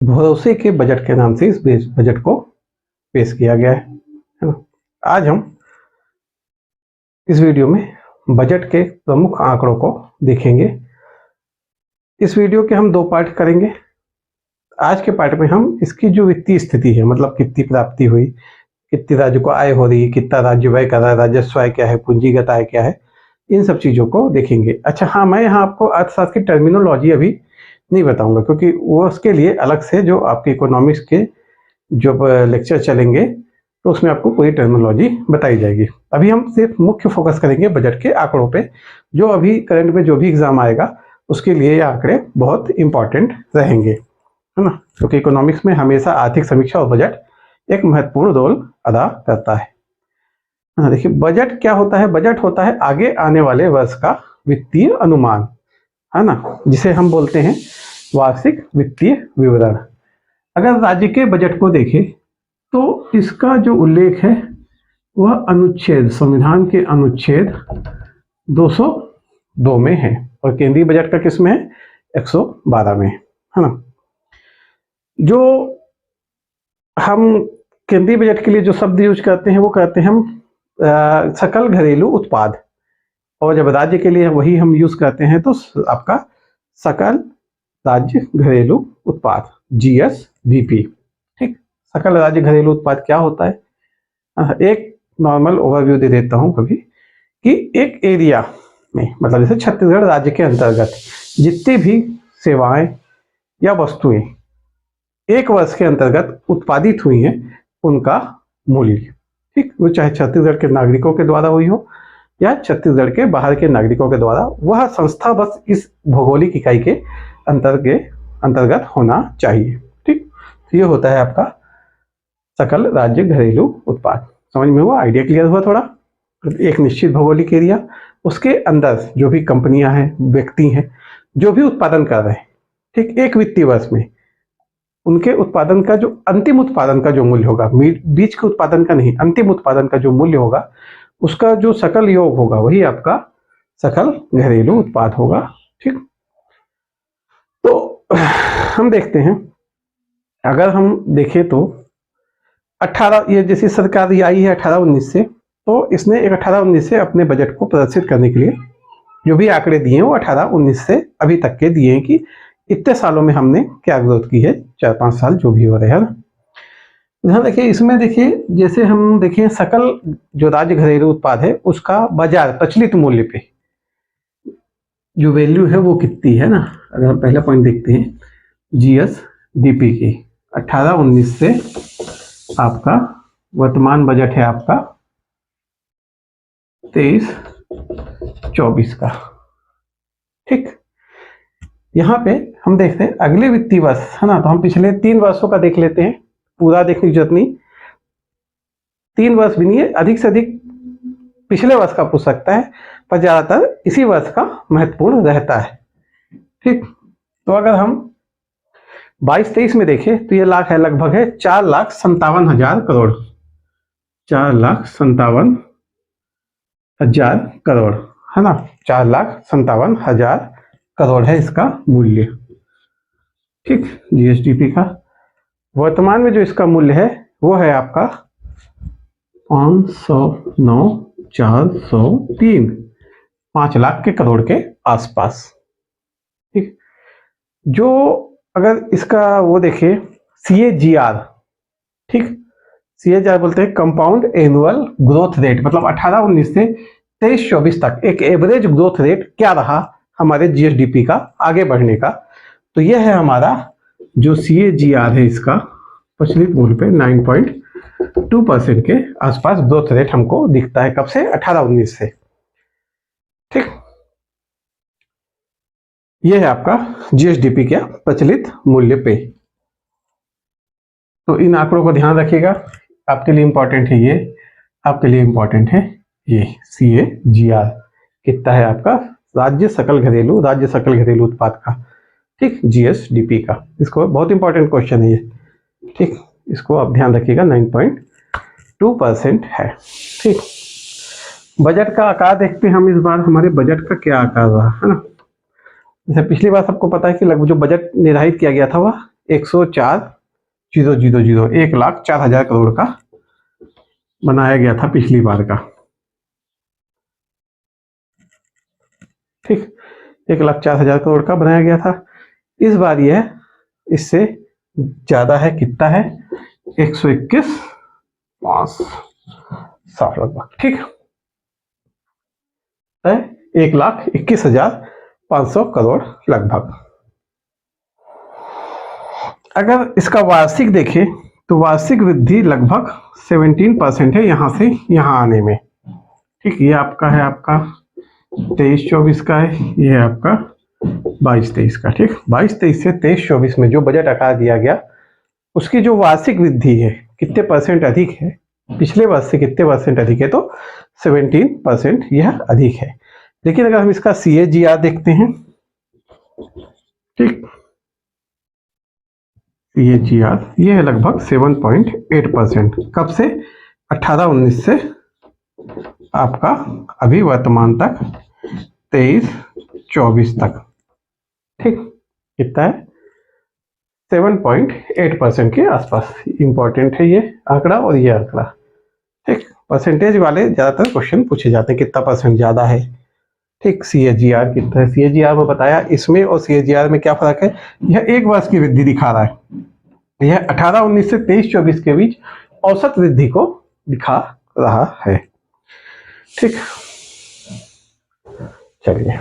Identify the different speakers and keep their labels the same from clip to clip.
Speaker 1: भरोसे के बजट के नाम से इस बजट को पेश किया गया है ना। आज हम इस वीडियो में बजट के प्रमुख आंकड़ों को देखेंगे। इस वीडियो के हम 2 पार्ट करेंगे। आज के पार्ट में हम इसकी जो वित्तीय स्थिति है, मतलब कितनी प्राप्ति हुई, कितनी राज्य को आय हो रही है, कितना राज्य व्यय कर रहा है, राजस्व आय क्या है, पूंजीगत आय क्या है, इन सब चीज़ों को देखेंगे। अच्छा हाँ, मैं यहाँ आपको अर्थशास्त्र की टर्मिनोलॉजी अभी नहीं बताऊंगा, क्योंकि वो उसके लिए अलग से जो आपके इकोनॉमिक्स के जब लेक्चर चलेंगे तो उसमें आपको पूरी टर्मिनोलॉजी बताई जाएगी। अभी हम सिर्फ मुख्य फोकस करेंगे बजट के आंकड़ों पे, जो अभी करंट में जो भी एग्जाम आएगा उसके लिए ये आंकड़े बहुत इंपॉर्टेंट रहेंगे, है ना। क्योंकि इकोनॉमिक्स में हमेशा आर्थिक समीक्षा और बजट एक महत्वपूर्ण रोल अदा करता है। देखिए, बजट क्या होता है? बजट होता है आगे आने वाले वर्ष का वित्तीय अनुमान, है ना, जिसे हम बोलते हैं वार्षिक वित्तीय विवरण। अगर राज्य के बजट को देखें तो इसका जो उल्लेख है वह अनुच्छेद, संविधान के अनुच्छेद 202 में है, और केंद्रीय बजट का किस में है? 112 में, है ना। जो हम केंद्रीय बजट के लिए जो शब्द यूज करते हैं वो कहते हैं हम सकल घरेलू उत्पाद, और जब राज्य के लिए वही हम यूज करते हैं तो आपका सकल राज्य घरेलू उत्पाद, GSDP। ठीक, सकल राज्य घरेलू उत्पाद क्या होता है? एक नॉर्मल ओवरव्यू दे देता हूं कभी, कि एक एरिया में, मतलब जैसे छत्तीसगढ़ राज्य के अंतर्गत जितनी भी सेवाएं या वस्तुएं एक वर्ष के अंतर्गत उत्पादित हुई हैं, उनका मूल्य, ठीक, वो चाहे छत्तीसगढ़ के नागरिकों के द्वारा हुई हो या छत्तीसगढ़ के बाहर के नागरिकों के द्वारा, वह संस्था बस इस भौगोलिक इकाई के अंतर्गत होना चाहिए। ठीक, तो ये होता है आपका सकल राज्य घरेलू उत्पाद। समझ में हुआ? आइडिया क्लियर हुआ थोड़ा? एक निश्चित भौगोलिक एरिया, उसके अंदर जो भी कंपनियां हैं, व्यक्ति हैं, जो भी उत्पादन कर रहे हैं, ठीक, एक वित्तीय वर्ष में उनके उत्पादन का जो अंतिम उत्पादन का जो मूल्य होगा, बीच के उत्पादन का नहीं, अंतिम उत्पादन का जो मूल्य होगा, उसका जो सकल योग होगा वही आपका सकल घरेलू उत्पाद होगा। ठीक, तो हम देखते हैं, अगर हम देखें तो 18, ये जैसी सरकार आई है 18-19 से, तो इसने एक 18-19 से अपने बजट को प्रदर्शित करने के लिए जो भी आंकड़े दिए हैं वो 18-19 से अभी तक के दिए हैं, कि इतने सालों में हमने क्या ग्रोथ की है, 4-5 साल जो भी हो रहे हैं। ध्यान देखिए, इसमें देखिए, जैसे हम देखें सकल जो राज्य घरेलू उत्पाद है उसका बाजार प्रचलित मूल्य पे जो वैल्यू है वो कितनी है ना। अगर हम पहला पॉइंट देखते हैं GSDP की, 18-19 से आपका वर्तमान बजट है आपका 23-24 का। ठीक, यहाँ पे हम देखते हैं अगले वित्तीय वर्ष, है ना, तो हम पिछले 3 वर्षों का देख लेते हैं, पूरा देखने की जरूरत नहीं, 3 वर्ष भी नहीं है, अधिक से अधिक पिछले वर्ष का पूछ सकता है, पर ज्यादातर इसी वर्ष का महत्वपूर्ण रहता है। ठीक, तो अगर हम 22-23 में देखें तो ये लाख है, लगभग है 4,57,000 करोड़, 4,57,000 करोड़, है ना, 4,57,000 करोड़ है इसका मूल्य। ठीक, GSDP का वर्तमान में जो इसका मूल्य है वो है आपका 509,403, 5 लाख के करोड़ के आसपास। ठीक, जो अगर इसका वो देखें CAGR, ठीक, CAGR बोलते हैं कंपाउंड एनुअल ग्रोथ रेट, मतलब 18-19 से 23-24 तक एक एवरेज ग्रोथ रेट क्या रहा हमारे GSDP का आगे बढ़ने का, तो यह है हमारा जो CAGR है, इसका प्रचलित मूल्य पे 9.2% के आसपास ग्रोथ रेट हमको दिखता है। कब से? 18-19 से। ठीक, यह है आपका GSDP का प्रचलित मूल्य पे। तो इन आंकड़ों को ध्यान रखिएगा, आपके लिए इंपॉर्टेंट है ये, आपके लिए इंपॉर्टेंट है ये CAGR कितना है आपका राज्य सकल घरेलू उत्पाद का। ठीक, GSDP का, इसको बहुत इंपॉर्टेंट क्वेश्चन है ये। ठीक, इसको आप ध्यान रखिएगा, 9.2% है। ठीक, बजट का आकार देखते हैं हम इस बार, हमारे बजट का क्या आकार रहा, है ना। जैसे पिछली बार सबको पता है कि लगभग जो बजट निर्धारित किया गया था वह 104,000, 1,04,000 करोड़ का बनाया गया था पिछली बार का। ठीक, 1,04,000 करोड़ का बनाया गया था। इस बार यह इससे ज्यादा है, कितना है? 121,560 लगभग। ठीक है, 1,21,500 करोड़ लगभग। अगर इसका वार्षिक देखें तो वार्षिक वृद्धि लगभग 17% है यहां से यहां आने में। ठीक, ये आपका है, आपका 23-24 का है, ये है आपका 22-23 का। ठीक, 22-23 से 23-24 में जो बजट आकार दिया गया उसकी जो वार्षिक वृद्धि है कितने परसेंट अधिक है? पिछले वर्ष से कितने परसेंट अधिक है? तो 17% यह अधिक है। लेकिन अगर हम इसका CAGR देखते हैं, ठीक, CAGR ये है लगभग 7.8%। कब से? 18-19 से आपका अभी वर्तमान तक 23-24 तक। ठीक, कितना है? 7.8% के आसपास। इंपॉर्टेंट है ये आंकड़ा और ये आंकड़ा। ठीक, परसेंटेज वाले ज्यादातर क्वेश्चन पूछे जाते हैं, कितना परसेंट ज्यादा है। ठीक, CAGR कितना है? CAGR में बताया, इसमें और CAGR में क्या फर्क है? यह एक वर्ष की वृद्धि दिखा रहा है, यह 18-19 से 23-24 के बीच औसत वृद्धि को दिखा रहा है। ठीक, चलिए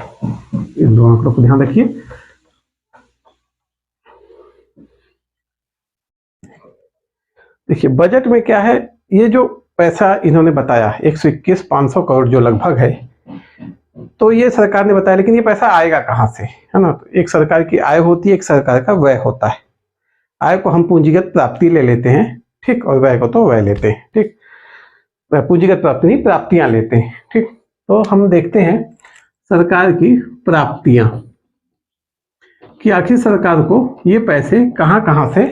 Speaker 1: इन दो आंकड़ों को ध्यान रखिए। देखिए बजट में क्या है, ये जो पैसा इन्होंने बताया 121,500 करोड़ जो लगभग है, तो ये सरकार ने बताया, लेकिन ये पैसा आएगा कहाँ से, है ना? तो एक सरकार की आय होती है, एक सरकार का व्यय होता है। आय को हम पूंजीगत प्राप्ति ले लेते हैं, ठीक, और व्यय को तो व्यय लेते हैं। ठीक, पूंजीगत प्राप्ति नहीं, प्राप्तियां लेते हैं। ठीक, तो हम देखते हैं सरकार की प्राप्तियां कि आखिर सरकार को ये पैसे कहां कहां से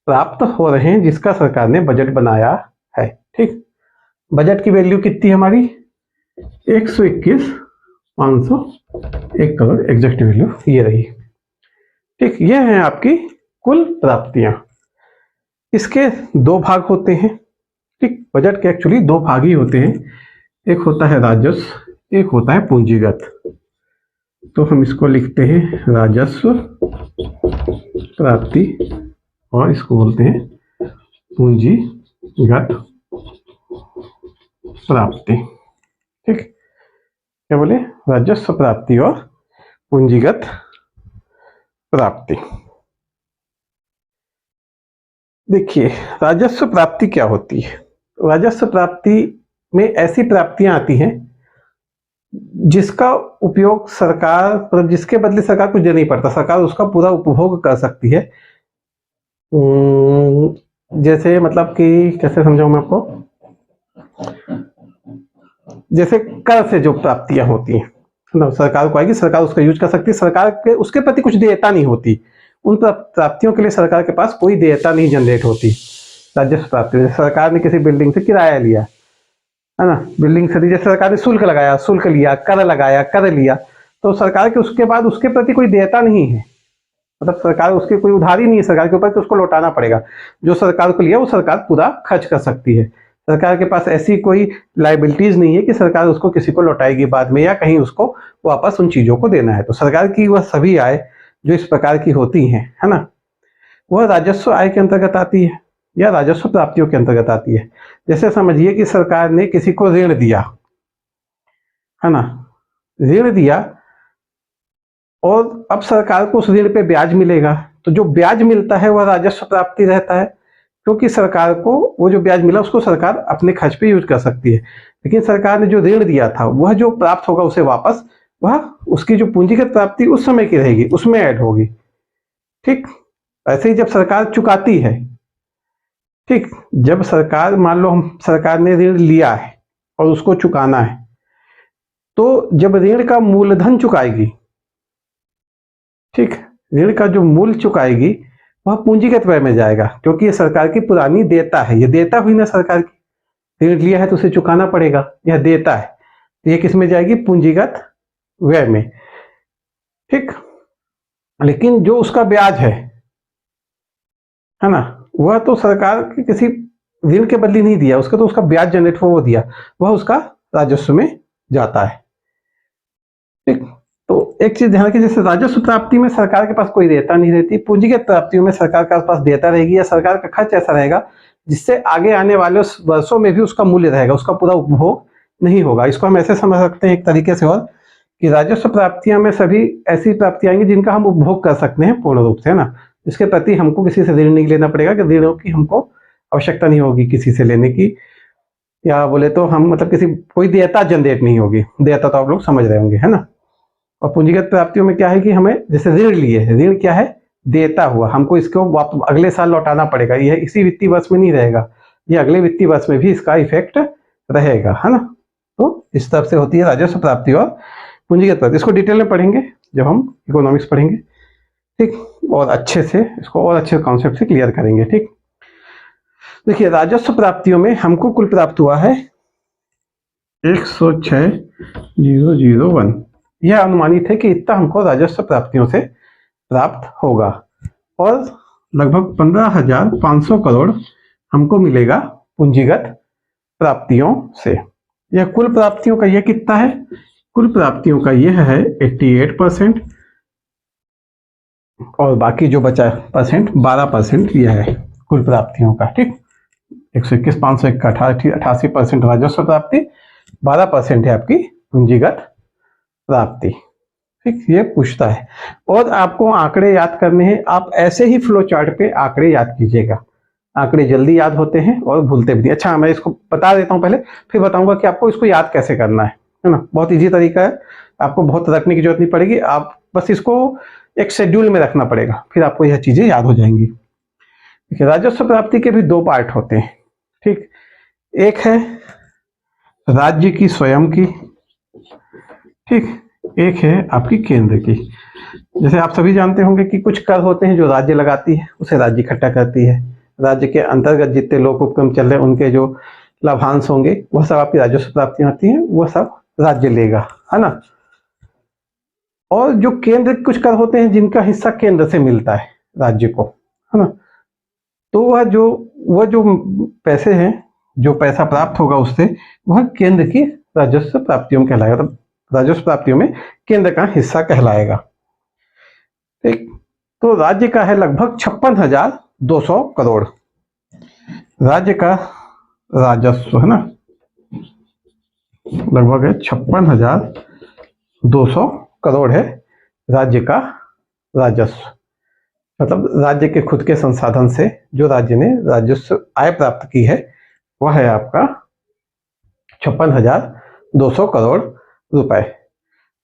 Speaker 1: प्राप्त हो रहे हैं जिसका सरकार ने बजट बनाया है। ठीक, बजट की वैल्यू कितनी हमारी? 121,501 करोड़, एग्जैक्ट वैल्यू ये रही। ठीक, ये है आपकी कुल प्राप्तियां। इसके दो भाग होते हैं। ठीक, बजट के एक्चुअली दो भाग ही होते हैं, एक होता है राजस्व, एक होता है पूंजीगत। तो हम इसको लिखते हैं राजस्व प्राप्ति और इसको बोलते हैं पूंजीगत प्राप्ति। ठीक, क्या बोले? राजस्व प्राप्ति और पूंजीगत प्राप्ति। देखिए राजस्व प्राप्ति क्या होती है? राजस्व प्राप्ति में ऐसी प्राप्तियां आती हैं जिसका उपयोग सरकार, मतलब जिसके बदले सरकार कुछ दे नहीं पड़ता, सरकार उसका पूरा उपभोग कर सकती है। जैसे मतलब कि कैसे समझाऊं मैं आपको? जैसे कर से जो प्राप्तियां होती हैं ना, सरकार को आएगी, सरकार उसका यूज कर सकती है, सरकार के उसके प्रति कुछ देयता नहीं होती, उन प्राप्तियों के लिए सरकार के पास कोई देयता नहीं जनरेट होती। राजस्व प्राप्ति, सरकार ने किसी बिल्डिंग से किराया लिया, है ना, बिल्डिंग से जैसे सरकार ने शुल्क लगाया, शुल्क लिया, कर लगाया, कर लिया, तो सरकार के उसके बाद उसके प्रति कोई देयता नहीं है, मतलब सरकार उसके कोई उधारी नहीं है सरकार के ऊपर, तो उसको लौटाना पड़ेगा। जो सरकार को लिया वो सरकार पूरा खर्च कर सकती है, सरकार के पास ऐसी कोई लाइबिलिटीज नहीं है कि सरकार उसको किसी को लौटाएगी बाद में या कहीं उसको वापस उन चीजों को देना है। तो सरकार की वह सभी आय जो इस प्रकार की होती हैं, है ना, वह राजस्व आय के अंतर्गत आती है या राजस्व प्राप्तियों के अंतर्गत आती है। जैसे समझिए कि सरकार ने किसी को ऋण दिया, है ना, ऋण दिया और अब सरकार को उस ऋण पे ब्याज मिलेगा, तो जो ब्याज मिलता है वह राजस्व प्राप्ति रहता है, क्योंकि सरकार को वो जो ब्याज मिला उसको सरकार अपने खर्च पे यूज कर सकती है। लेकिन सरकार ने जो ऋण दिया था वह जो प्राप्त होगा उसे वापस, वह उसकी जो पूंजीगत प्राप्ति उस समय की रहेगी, उसमें ऐड होगी। ठीक, ऐसे ही जब सरकार चुकाती है, ठीक, जब सरकार, मान लो हम सरकार ने ऋण लिया है और उसको चुकाना है, तो जब ऋण का मूलधन चुकाएगी, ठीक, ऋण का जो मूल चुकाएगी वह पूंजीगत व्यय में जाएगा, क्योंकि ये सरकार की पुरानी देयता है, ये देयता हुई ना सरकार की, ऋण लिया है तो उसे चुकाना पड़ेगा, यह देयता है, तो ये किस में जाएगी? पूंजीगत व्यय में। ठीक, लेकिन जो उसका ब्याज है है ना, वह तो सरकार के किसी ऋण के बदले नहीं दिया, उसका तो उसका ब्याज जनरेट हुआ वो दिया, वह उसका राजस्व में जाता है। ठीक, तो एक चीज ध्यान रखिए, जैसे राजस्व प्राप्ति में सरकार के पास कोई देयता नहीं रहती, पूंजीगत प्राप्तियों में सरकार के पास देयता रहेगी या सरकार का खर्च ऐसा रहेगा जिससे आगे आने वाले वर्षों में भी उसका मूल्य रहेगा, उसका पूरा उपभोग नहीं होगा। इसको हम ऐसे समझ सकते हैं एक तरीके से और, कि राजस्व प्राप्तियां में सभी ऐसी प्राप्तियां आएंगी जिनका हम उपभोग कर सकते हैं पूर्ण रूप से, है ना, इसके प्रति हमको किसी से ऋण नहीं लेना पड़ेगा, कि ऋणों की हमको आवश्यकता नहीं होगी किसी से लेने की, या बोले तो हम मतलब किसी कोई देयता जनरेट नहीं होगी, देयता तो आप लोग समझ रहे होंगे, है ना। और पूंजीगत प्राप्तियों में क्या है कि हमें जैसे ऋण लिए, ऋण क्या है, देता हुआ, हमको इसको अगले साल लौटाना पड़ेगा, यह इसी वित्तीय वर्ष में नहीं रहेगा, ये अगले वित्तीय वर्ष में भी इसका इफेक्ट रहेगा, है ना। तो इस तरफ से होती है राजस्व प्राप्ति और पूंजीगत प्राप्ति। इसको डिटेल में पढ़ेंगे जब हम इकोनॉमिक्स पढ़ेंगे, ठीक, और अच्छे से इसको और अच्छे कॉन्सेप्ट से क्लियर करेंगे। ठीक, देखिए राजस्व प्राप्तियों में हमको कुल प्राप्त हुआ है 106,001, यह अनुमानित है कि इतना हमको राजस्व प्राप्तियों से प्राप्त होगा, और लगभग 15,500 करोड़ हमको मिलेगा पूंजीगत प्राप्तियों से। यह कुल प्राप्तियों का यह कितना है, कुल प्राप्तियों का यह है 88%, और बाकी जो बचा परसेंट 12% यह है कुल प्राप्तियों का। ठीक, 121,501 का 88% राजस्व प्राप्ति, 12% है आपकी पूंजीगत प्राप्ति। ठीक, ये पूछता है, और आपको आंकड़े याद करने हैं, आप ऐसे ही फ्लो चार्ट पे आंकड़े याद कीजिएगा, आंकड़े जल्दी याद होते हैं और भूलते भी नहीं। अच्छा, मैं इसको बता देता हूँ पहले, फिर बताऊंगा कि आपको इसको याद कैसे करना है ना। बहुत इजी तरीका है, आपको बहुत रखने की जरूरत नहीं पड़ेगी, आप बस इसको एक शेड्यूल में रखना पड़ेगा, फिर आपको यह चीजें याद हो जाएंगी। देखिए राजस्व प्राप्ति के भी दो पार्ट होते हैं। ठीक, एक है राज्य की स्वयं की, ठीक, एक है आपकी केंद्र की। जैसे आप सभी जानते होंगे कि कुछ कर होते हैं जो राज्य लगाती है, उसे राज्य इकट्ठा करती है, राज्य के अंतर्गत जितने लोक उपक्रम चल रहे हैं उनके जो लाभांश होंगे वह सब आपकी राजस्व प्राप्तियां आती हैं, वह सब राज्य लेगा, है ना। और जो केंद्र कुछ कर होते हैं जिनका हिस्सा केंद्र से मिलता है राज्य को, है ना, तो वह जो पैसे हैं, जो पैसा प्राप्त होगा उससे, वह केंद्र की राजस्व प्राप्तियों में कहलाएगा, तो राजस्व प्राप्तियों में केंद्र का हिस्सा कहलाएगा। ठीक, तो राज्य का है लगभग 56,200 करोड़ राज्य का राजस्व, है ना, लगभग है 56,200 करोड़ है राज्य का राजस्व, मतलब राज्य के खुद के संसाधन से जो राज्य ने राजस्व आय प्राप्त की है वह है आपका 56,200 करोड़ रुपए,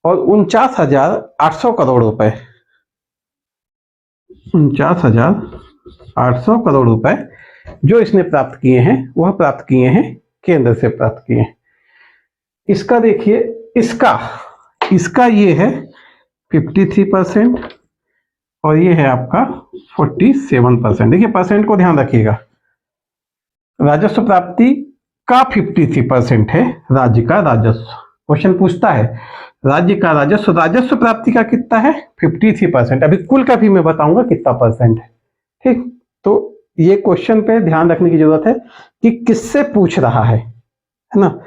Speaker 1: और 49,800 करोड़ रुपए, 49,800 करोड़ रुपए जो इसने प्राप्त किए हैं वह प्राप्त किए हैं केंद्र से प्राप्त किए हैं। इसका देखिए, इसका ये है 53% और ये है आपका 47%। देखिए परसेंट को ध्यान रखिएगा, राजस्व प्राप्ति का 53% है राज्य का राजस्व। क्वेश्चन पूछता है राज्य का राजस्व प्राप्ति का कितना है, 53%। अभी कुल का भी मैं बताऊंगा कितना परसेंट है। ठीक, तो ये क्वेश्चन पे ध्यान रखने की जरूरत है कि किससे पूछ रहा है ना।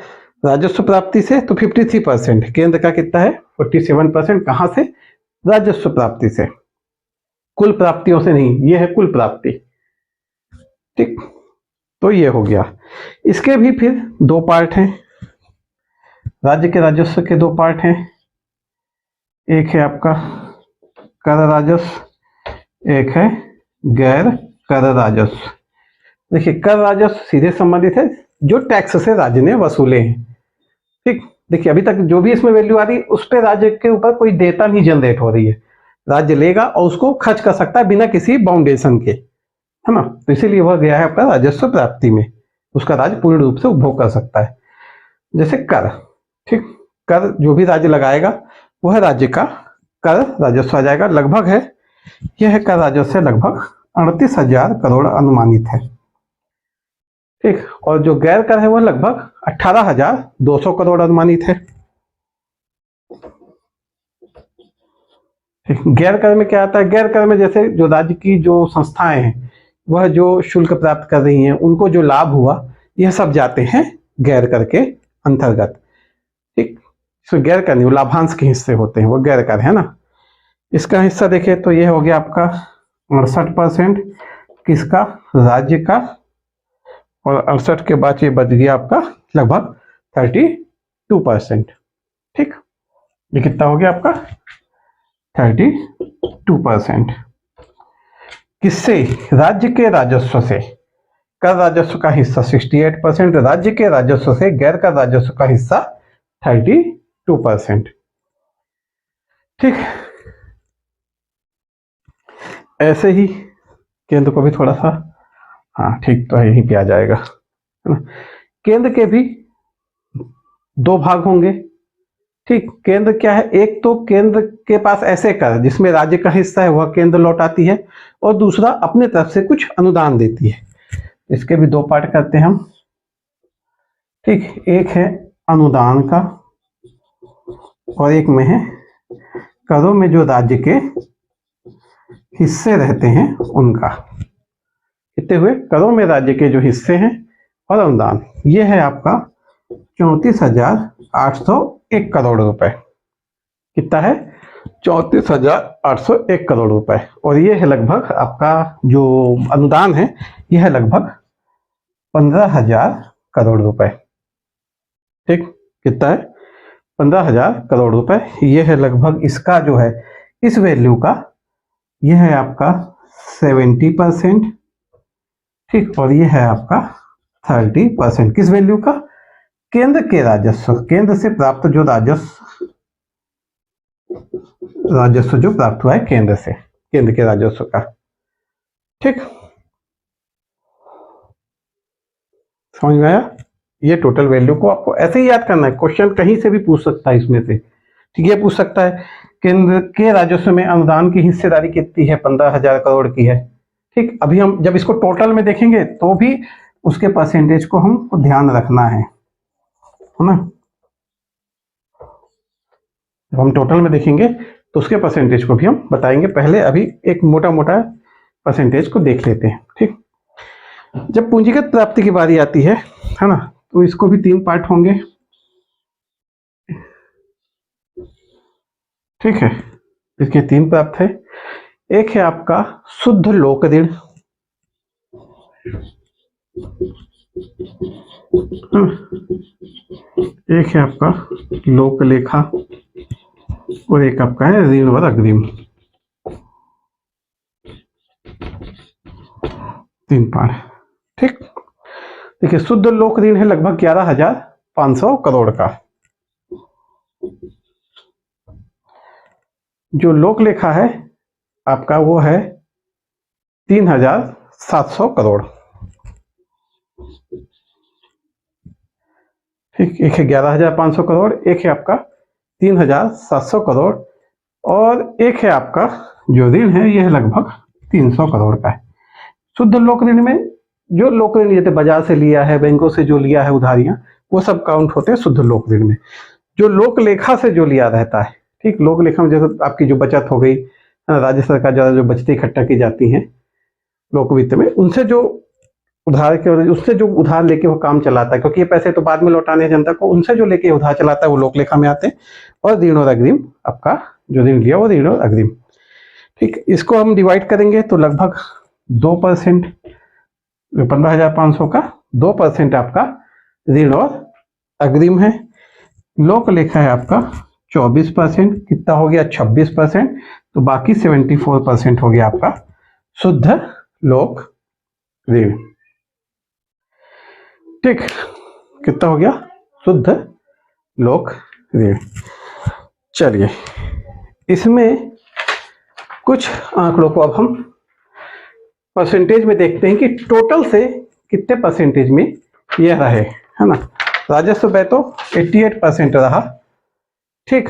Speaker 1: राजस्व प्राप्ति से तो 53%, केंद्र का कितना है 47%, कहां से, राजस्व प्राप्ति से, कुल प्राप्तियों से नहीं, ये है कुल प्राप्ति। ठीक, तो ये हो गया। इसके भी फिर दो पार्ट हैं, राज्य के राजस्व के दो पार्ट हैं, एक है आपका कर राजस्व, एक है गैर कर राजस्व। देखिए कर राजस्व सीधे संबंधित है जो टैक्स से राज्य ने वसूले हैं। ठीक, देखिए अभी तक जो भी इसमें वैल्यू आ रही है उस पर राज्य के ऊपर कोई देयता नहीं जनरेट हो रही है, राज्य लेगा और उसको खर्च कर सकता है बिना किसी बाउंडेशन के, है ना। तो इसीलिए वह गया है आपका राजस्व प्राप्ति में, उसका राज्य पूर्ण रूप से उपभोग कर सकता है। जैसे कर, ठीक, कर जो भी राज्य लगाएगा वह राज्य का कर राजस्व आ जाएगा, लगभग है यह कर राजस्व लगभग 38,000 करोड़ अनुमानित है। ठीक, और जो गैर कर है वह लगभग 18,200 करोड़ अनुमानित है। ठीक, गैर कर में क्या आता है, गैर कर में जैसे जो राज्य की जो संस्थाएं हैं वह जो शुल्क प्राप्त कर रही हैं उनको जो लाभ हुआ, यह सब जाते हैं गैर कर के अंतर्गत। ठीक, तो गैर कर नहीं, लाभांश के हिस्से होते हैं, वो गैर कर है ना। इसका हिस्सा देखें तो यह हो गया आपका 68%, किसका, राज्य का, और 68 के बाद ये बच गया आपका लगभग 32%। ठीक, ये कितना हो गया आपका 32%। किससे, राज्य के राजस्व से। कर राजस्व का हिस्सा 68%, राज्य के राजस्व से गैर कर राजस्व का हिस्सा 32%। ठीक, ऐसे ही केंद्र को भी थोड़ा सा, हाँ ठीक तो है, यहीं पे आ जाएगा, है ना। केंद्र के भी दो भाग होंगे। ठीक, केंद्र क्या है, एक तो केंद्र के पास ऐसे कर जिसमें राज्य का हिस्सा है वह केंद्र लौटाती है, और दूसरा अपने तरफ से कुछ अनुदान देती है। इसके भी दो पार्ट करते हैं हम। ठीक, एक है अनुदान का और एक में है करों में जो राज्य के हिस्से रहते हैं उनका। कितने हुए, करों में राज्य के जो हिस्से हैं और अनुदान, ये है आपका 34,801 करोड़ रुपए। कितना है, 34,801 करोड़ रुपए। और ये है लगभग आपका जो अनुदान है, यह है लगभग 15,000 करोड़ रुपए। ठीक, कितना है, 15,000 करोड़ रुपए। ये है लगभग इसका जो है, इस वैल्यू का यह है आपका 70%। ठीक, और ये है आपका 30%। किस वैल्यू का, केंद्र के राजस्व, केंद्र से प्राप्त जो राजस्व जो प्राप्त हुआ है केंद्र से, केंद्र के राजस्व का। ठीक, समझ में आया। ये टोटल वैल्यू को आपको ऐसे ही याद करना है, क्वेश्चन कहीं से भी पूछ सकता है इसमें से। ठीक, ये पूछ सकता है केंद्र के राजस्व में अनुदान की हिस्सेदारी कितनी है, 15,000 करोड़ की है। ठीक, अभी हम जब इसको टोटल में देखेंगे तो भी उसके परसेंटेज को हमको ध्यान रखना है ना। जब हम टोटल में देखेंगे तो उसके परसेंटेज को भी हम बताएंगे। पहले अभी एक मोटा मोटा परसेंटेज को देख लेते हैं। ठीक, जब पूंजीगत प्राप्ति की बारी आती है ना, तो इसको भी 3 पार्ट होंगे। ठीक है, इसके 3 प्राप्त है। एक है आपका शुद्ध लोक ऋण, एक है आपका लोक लेखा, और एक आपका है ऋण और अग्रिम। 3 पार्ट। ठीक, देखिए शुद्ध लोक ऋण है लगभग 11,500 करोड़ का। जो लोक लेखा है आपका वो है 3,700 करोड़। ठीक, एक है 11,500 करोड़, एक है आपका 3,700 करोड़, और एक है आपका जो ऋण है यह लगभग 300 करोड़ का है। शुद्ध लोक ऋण में जो लोक ऋण जैसे बाजार से लिया है, बैंकों से जो लिया है उधारियां, वो सब काउंट होते हैं शुद्ध लोक ऋण में। जो लोक लेखा से जो लिया रहता है, ठीक, लोक लेखा में जैसे आपकी जो बचत हो गई, राज्य सरकार द्वारा जो बचतें इकट्ठा की जाती हैं लोक वित्त में, उनसे जो उधार के, उससे जो उधार लेके वो काम चलाता है, क्योंकि ये पैसे तो बाद में लौटाने हैं जनता को, उनसे जो लेके उधार चलाता है वो लोक लेखा में आते हैं। और ऋण और अग्रिम, आपका जो ऋण लिया वो ऋण और अग्रिम। ठीक, इसको हम डिवाइड करेंगे तो लगभग 2%, 15,500 का 2% आपका ऋण और अग्रिम है। लोक लेखा है आपका 24%, कितना हो गया 26%, तो बाकी 74% हो गया आपका शुद्ध लोक ऋण। ठीक, कितना हो गया शुद्ध लोक ऋण। चलिए इसमें कुछ आंकड़ों को अब हम परसेंटेज में देखते हैं कि टोटल से कितने परसेंटेज में यह रहे, है ना। राजस्व व्यय तो 88% रहा। ठीक,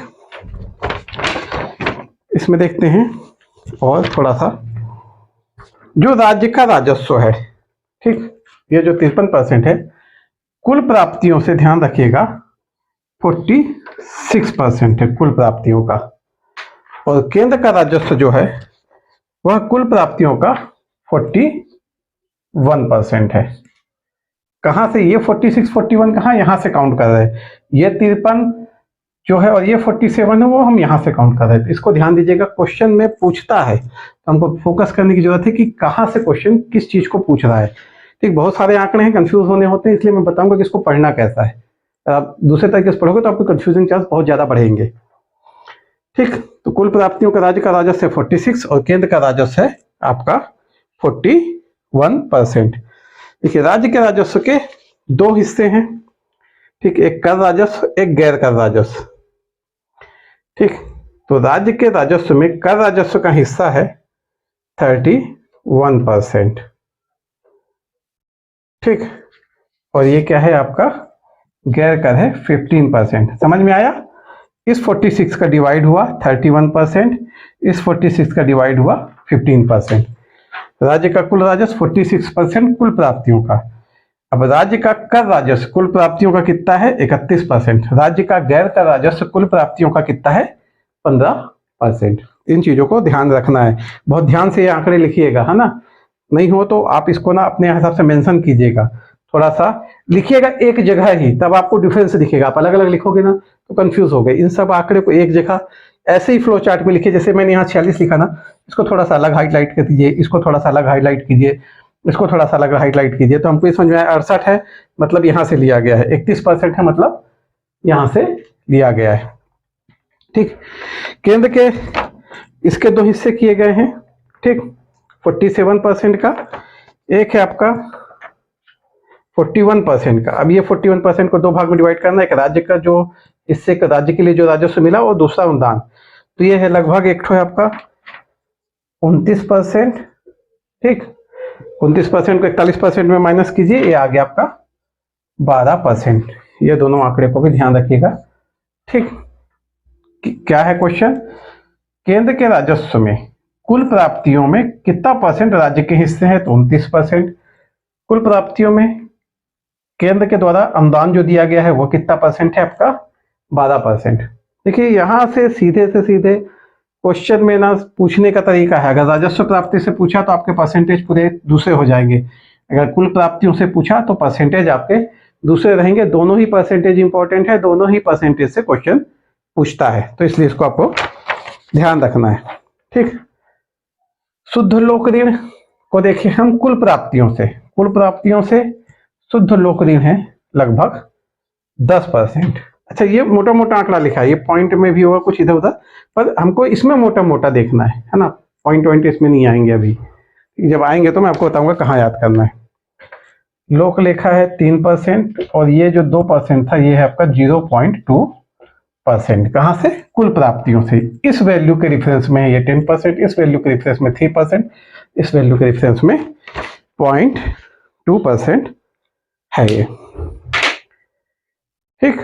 Speaker 1: इसमें देखते हैं और थोड़ा सा जो राज्य का राजस्व है। ठीक, ये जो 53% है, कुल प्राप्तियों से ध्यान रखिएगा 46% है कुल प्राप्तियों का, और केंद्र का राजस्व जो है वह कुल प्राप्तियों का 40 1% है। कहाँ से? ये 46 41 कहाँ, यहाँ से काउंट कर रहे हैं। ये 53 जो है और ये 47 है वो हम यहाँ से काउंट कर रहे हैं। तो इसको ध्यान दीजिएगा, क्वेश्चन में पूछता है तो हमको फोकस करने की जरूरत है कि कहाँ से क्वेश्चन किस चीज को पूछ रहा है। ठीक, बहुत सारे आंकड़े हैं, कंफ्यूज होने होते हैं, इसलिए मैं बताऊंगा कि इसको पढ़ना कैसा है। आप दूसरे तरीके से पढ़ोगे तो आपको कंफ्यूजिंग चांस बहुत ज्यादा बढ़ेंगे। ठीक, तो कुल प्राप्तियों का राज्य का राजस्व है 46 और केंद्र का राजस्व है आपका 41%। देखिए, राज्य के राजस्व के दो हिस्से हैं। ठीक, एक कर राजस्व, एक गैर कर राजस्व। ठीक, तो राज्य के राजस्व में कर राजस्व का हिस्सा है 31%। ठीक, और ये क्या है आपका? गैर कर है 15%। समझ में आया? इस 46 का डिवाइड हुआ 31%, इस 46 का डिवाइड हुआ 15%। राज्य का कुल राजस्व 46% कुल प्राप्तियों का। अब राज्य का कर राजस्व कुल प्राप्तियों का कितना है? 31%। राज्य का गैर कर राजस्व कुल प्राप्तियों का कितना है? 15%। इन चीजों को ध्यान रखना है, बहुत ध्यान से ये आंकड़े लिखिएगा, है ना। नहीं हो तो आप इसको ना अपने हिसाब से मेंशन कीजिएगा, थोड़ा सा लिखिएगा एक जगह ही, तब आपको डिफरेंस दिखेगा। आप अलग अलग लिखोगे ना तो कंफ्यूज हो गए। इन सब आंकड़े को एक जगह ऐसे ही फ्लो चार्ट में लिखिए। जैसे मैंने यहाँ 46 लिखा ना, इसको थोड़ा सा अलग हाईलाइट कर दीजिए, इसको थोड़ा सा अलग हाईलाइट कीजिए, इसको थोड़ा सा अलग हाईलाइट कीजिए, तो हमको ये समझ में आया 68 है मतलब यहाँ से लिया गया है, 31% है मतलब यहाँ से लिया गया है। ठीक, केंद्र के इसके दो हिस्से किए गए हैं। ठीक, 47% का, एक है आपका 41% का। अब ये 41% को दो भाग में डिवाइड करना है, एक राज्य का जो इससे राज्य के लिए जो राजस्व मिला और दूसरा अनुदान। तो ये है लगभग एक है आपका 29%। ठीक, 29% को 41% में माइनस कीजिए, ये आ गया आपका 12%। ये दोनों आंकड़े को भी ध्यान रखिएगा। ठीक, क्या है क्वेश्चन? केंद्र के राजस्व में कुल प्राप्तियों में कितना परसेंट राज्य के हिस्से है? तो 29%। कुल प्राप्तियों में केंद्र के द्वारा अनुदान जो दिया गया है वो कितना परसेंट है? आपका 12%। देखिए, यहां से सीधे क्वेश्चन में ना पूछने का तरीका है। अगर राजस्व प्राप्ति से पूछा तो आपके परसेंटेज पूरे दूसरे हो जाएंगे, अगर कुल प्राप्तियों से पूछा तो परसेंटेज आपके दूसरे रहेंगे। दोनों ही परसेंटेज इंपॉर्टेंट है, दोनों ही परसेंटेज से क्वेश्चन पूछता है, तो इसलिए इसको आपको ध्यान रखना है। ठीक, शुद्ध लोक ऋण को देखिए हम कुल प्राप्तियों से शुद्ध लोक ऋण है लगभग 10%। अच्छा, ये मोटा मोटा आंकड़ा लिखा है, ये पॉइंट में भी होगा कुछ इधर उधर, पर हमको इसमें मोटा मोटा देखना है ना। पॉइंट इसमें नहीं आएंगे अभी, जब आएंगे तो मैं आपको बताऊंगा कहाँ याद करना है। लोक लेखा है 3% और ये जो 2% था ये है आपका 0.2%। कहाँ से? कुल प्राप्तियों से। इस वैल्यू के रेफरेंस में ये 10%, इस वैल्यू के रेफरेंस में 3%, इस वैल्यू के रेफरेंस में 0.2% है ये। ठीक,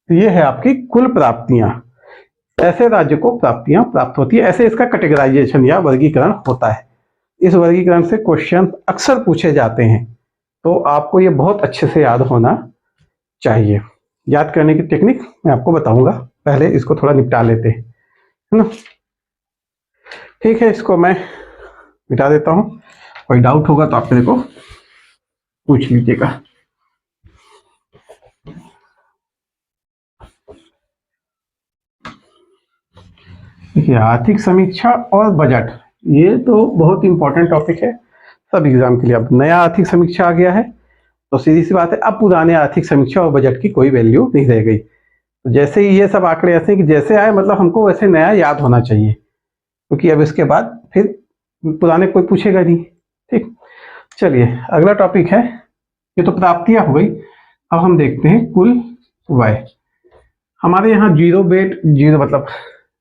Speaker 1: ये है आपकी कुल प्राप्तियां। ऐसे राज्य को प्राप्तियां प्राप्त होती है, ऐसे इसका कैटेगराइजेशन या वर्गीकरण होता है। इस वर्गीकरण से क्वेश्चन अक्सर पूछे जाते हैं, तो आपको ये बहुत अच्छे से याद होना चाहिए। याद करने की टेक्निक मैं आपको बताऊंगा, पहले इसको थोड़ा निपटा लेते हैं, है ना। ठीक है, इसको मैं मिटा देता हूं। कोई डाउट होगा तो आप मेरे को पूछ लीजिएगा। देखिए, आर्थिक समीक्षा और बजट, ये तो बहुत इंपॉर्टेंट टॉपिक है सब एग्जाम के लिए। अब नया आर्थिक समीक्षा आ गया है तो सीधी सी बात है, अब पुराने आर्थिक समीक्षा और बजट की कोई वैल्यू नहीं रह गई। तो जैसे ही ये सब आंकड़े ऐसे हैं कि जैसे आए मतलब हमको वैसे नया याद होना चाहिए, क्योंकि अब इसके बाद फिर पुराने कोई पूछेगा नहीं। ठीक, चलिए अगला टॉपिक है, ये तो प्राप्तियां हो गई। अब हम देखते हैं कुल व्यय। हमारे यहाँ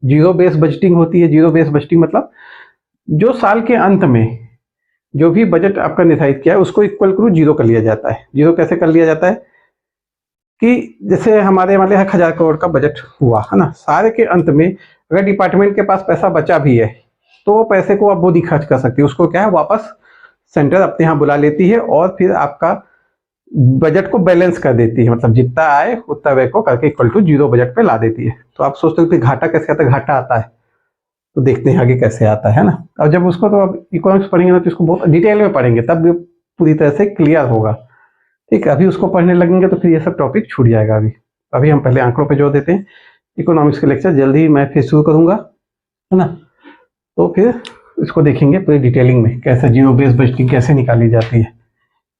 Speaker 1: जीरो बेस बजटिंग होती है। जीरो बेस बजटिंग मतलब जो साल के अंत में जो भी बजट आपका निर्धारित किया है उसको इक्वल टू जीरो कर लिया जाता है। जीरो कैसे कर लिया जाता है कि जैसे हमारे 1,000 करोड़ का बजट हुआ है ना, सारे के अंत में अगर डिपार्टमेंट के पास पैसा बचा भी है तो पैसे को आप वो खर्च कर सकती है, उसको क्या है वापस सेंटर अपने यहाँ बुला लेती है और फिर आपका बजट को बैलेंस कर देती है। मतलब जितना आए उतना व्यय को करके इक्वल टू जीरो बजट पे ला देती है। तो आप सोचते हो कि घाटा कैसे आता है? घाटा आता है, तो देखते हैं आगे कैसे आता है ना। अब जब उसको तो अब इकोनॉमिक्स पढ़ेंगे ना तो इसको बहुत डिटेल में पढ़ेंगे, तब पूरी तरह से क्लियर होगा। ठीक है, अभी उसको पढ़ने लगेंगे तो फिर ये सब टॉपिक छूट जाएगा। अभी हम पहले आंकड़ों पे जोर देते हैं। इकोनॉमिक्स के लेक्चर जल्दी ही मैं फिर शुरू करूंगा, है ना। तो फिर इसको देखेंगे पूरी डिटेलिंग में, कैसे जीरो बेस बजटिंग कैसे निकाली जाती है,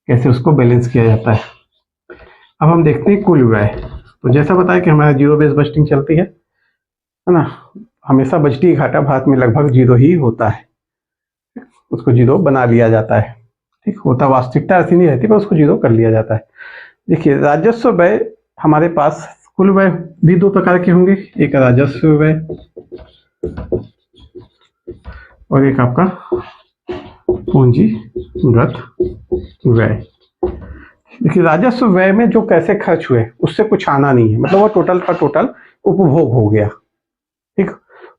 Speaker 1: कैसे उसको बैलेंस किया जाता है। अब हम देखते हैं कुल व्यय। तो जैसा बताया कि हमारा जीरो बेस बजटिंग चलती है ना। हमेशा बजटीय घाटा भारत में लगभग जीरो ही होता है, उसको जीरो बना लिया जाता है। ठीक होता, वास्तविकता ऐसी नहीं रहती पर उसको जीरो कर लिया जाता है। देखिए, राजस्व व्यय हमारे पास कुल व्यय भी दो प्रकार के होंगे, एक राजस्व व्यय और एक आपका पूंजीगत व्यय। देखिए, राजस्व व्यय में जो कैसे खर्च हुए उससे कुछ आना नहीं है, मतलब वो टोटल का टोटल उपभोग हो गया। ठीक,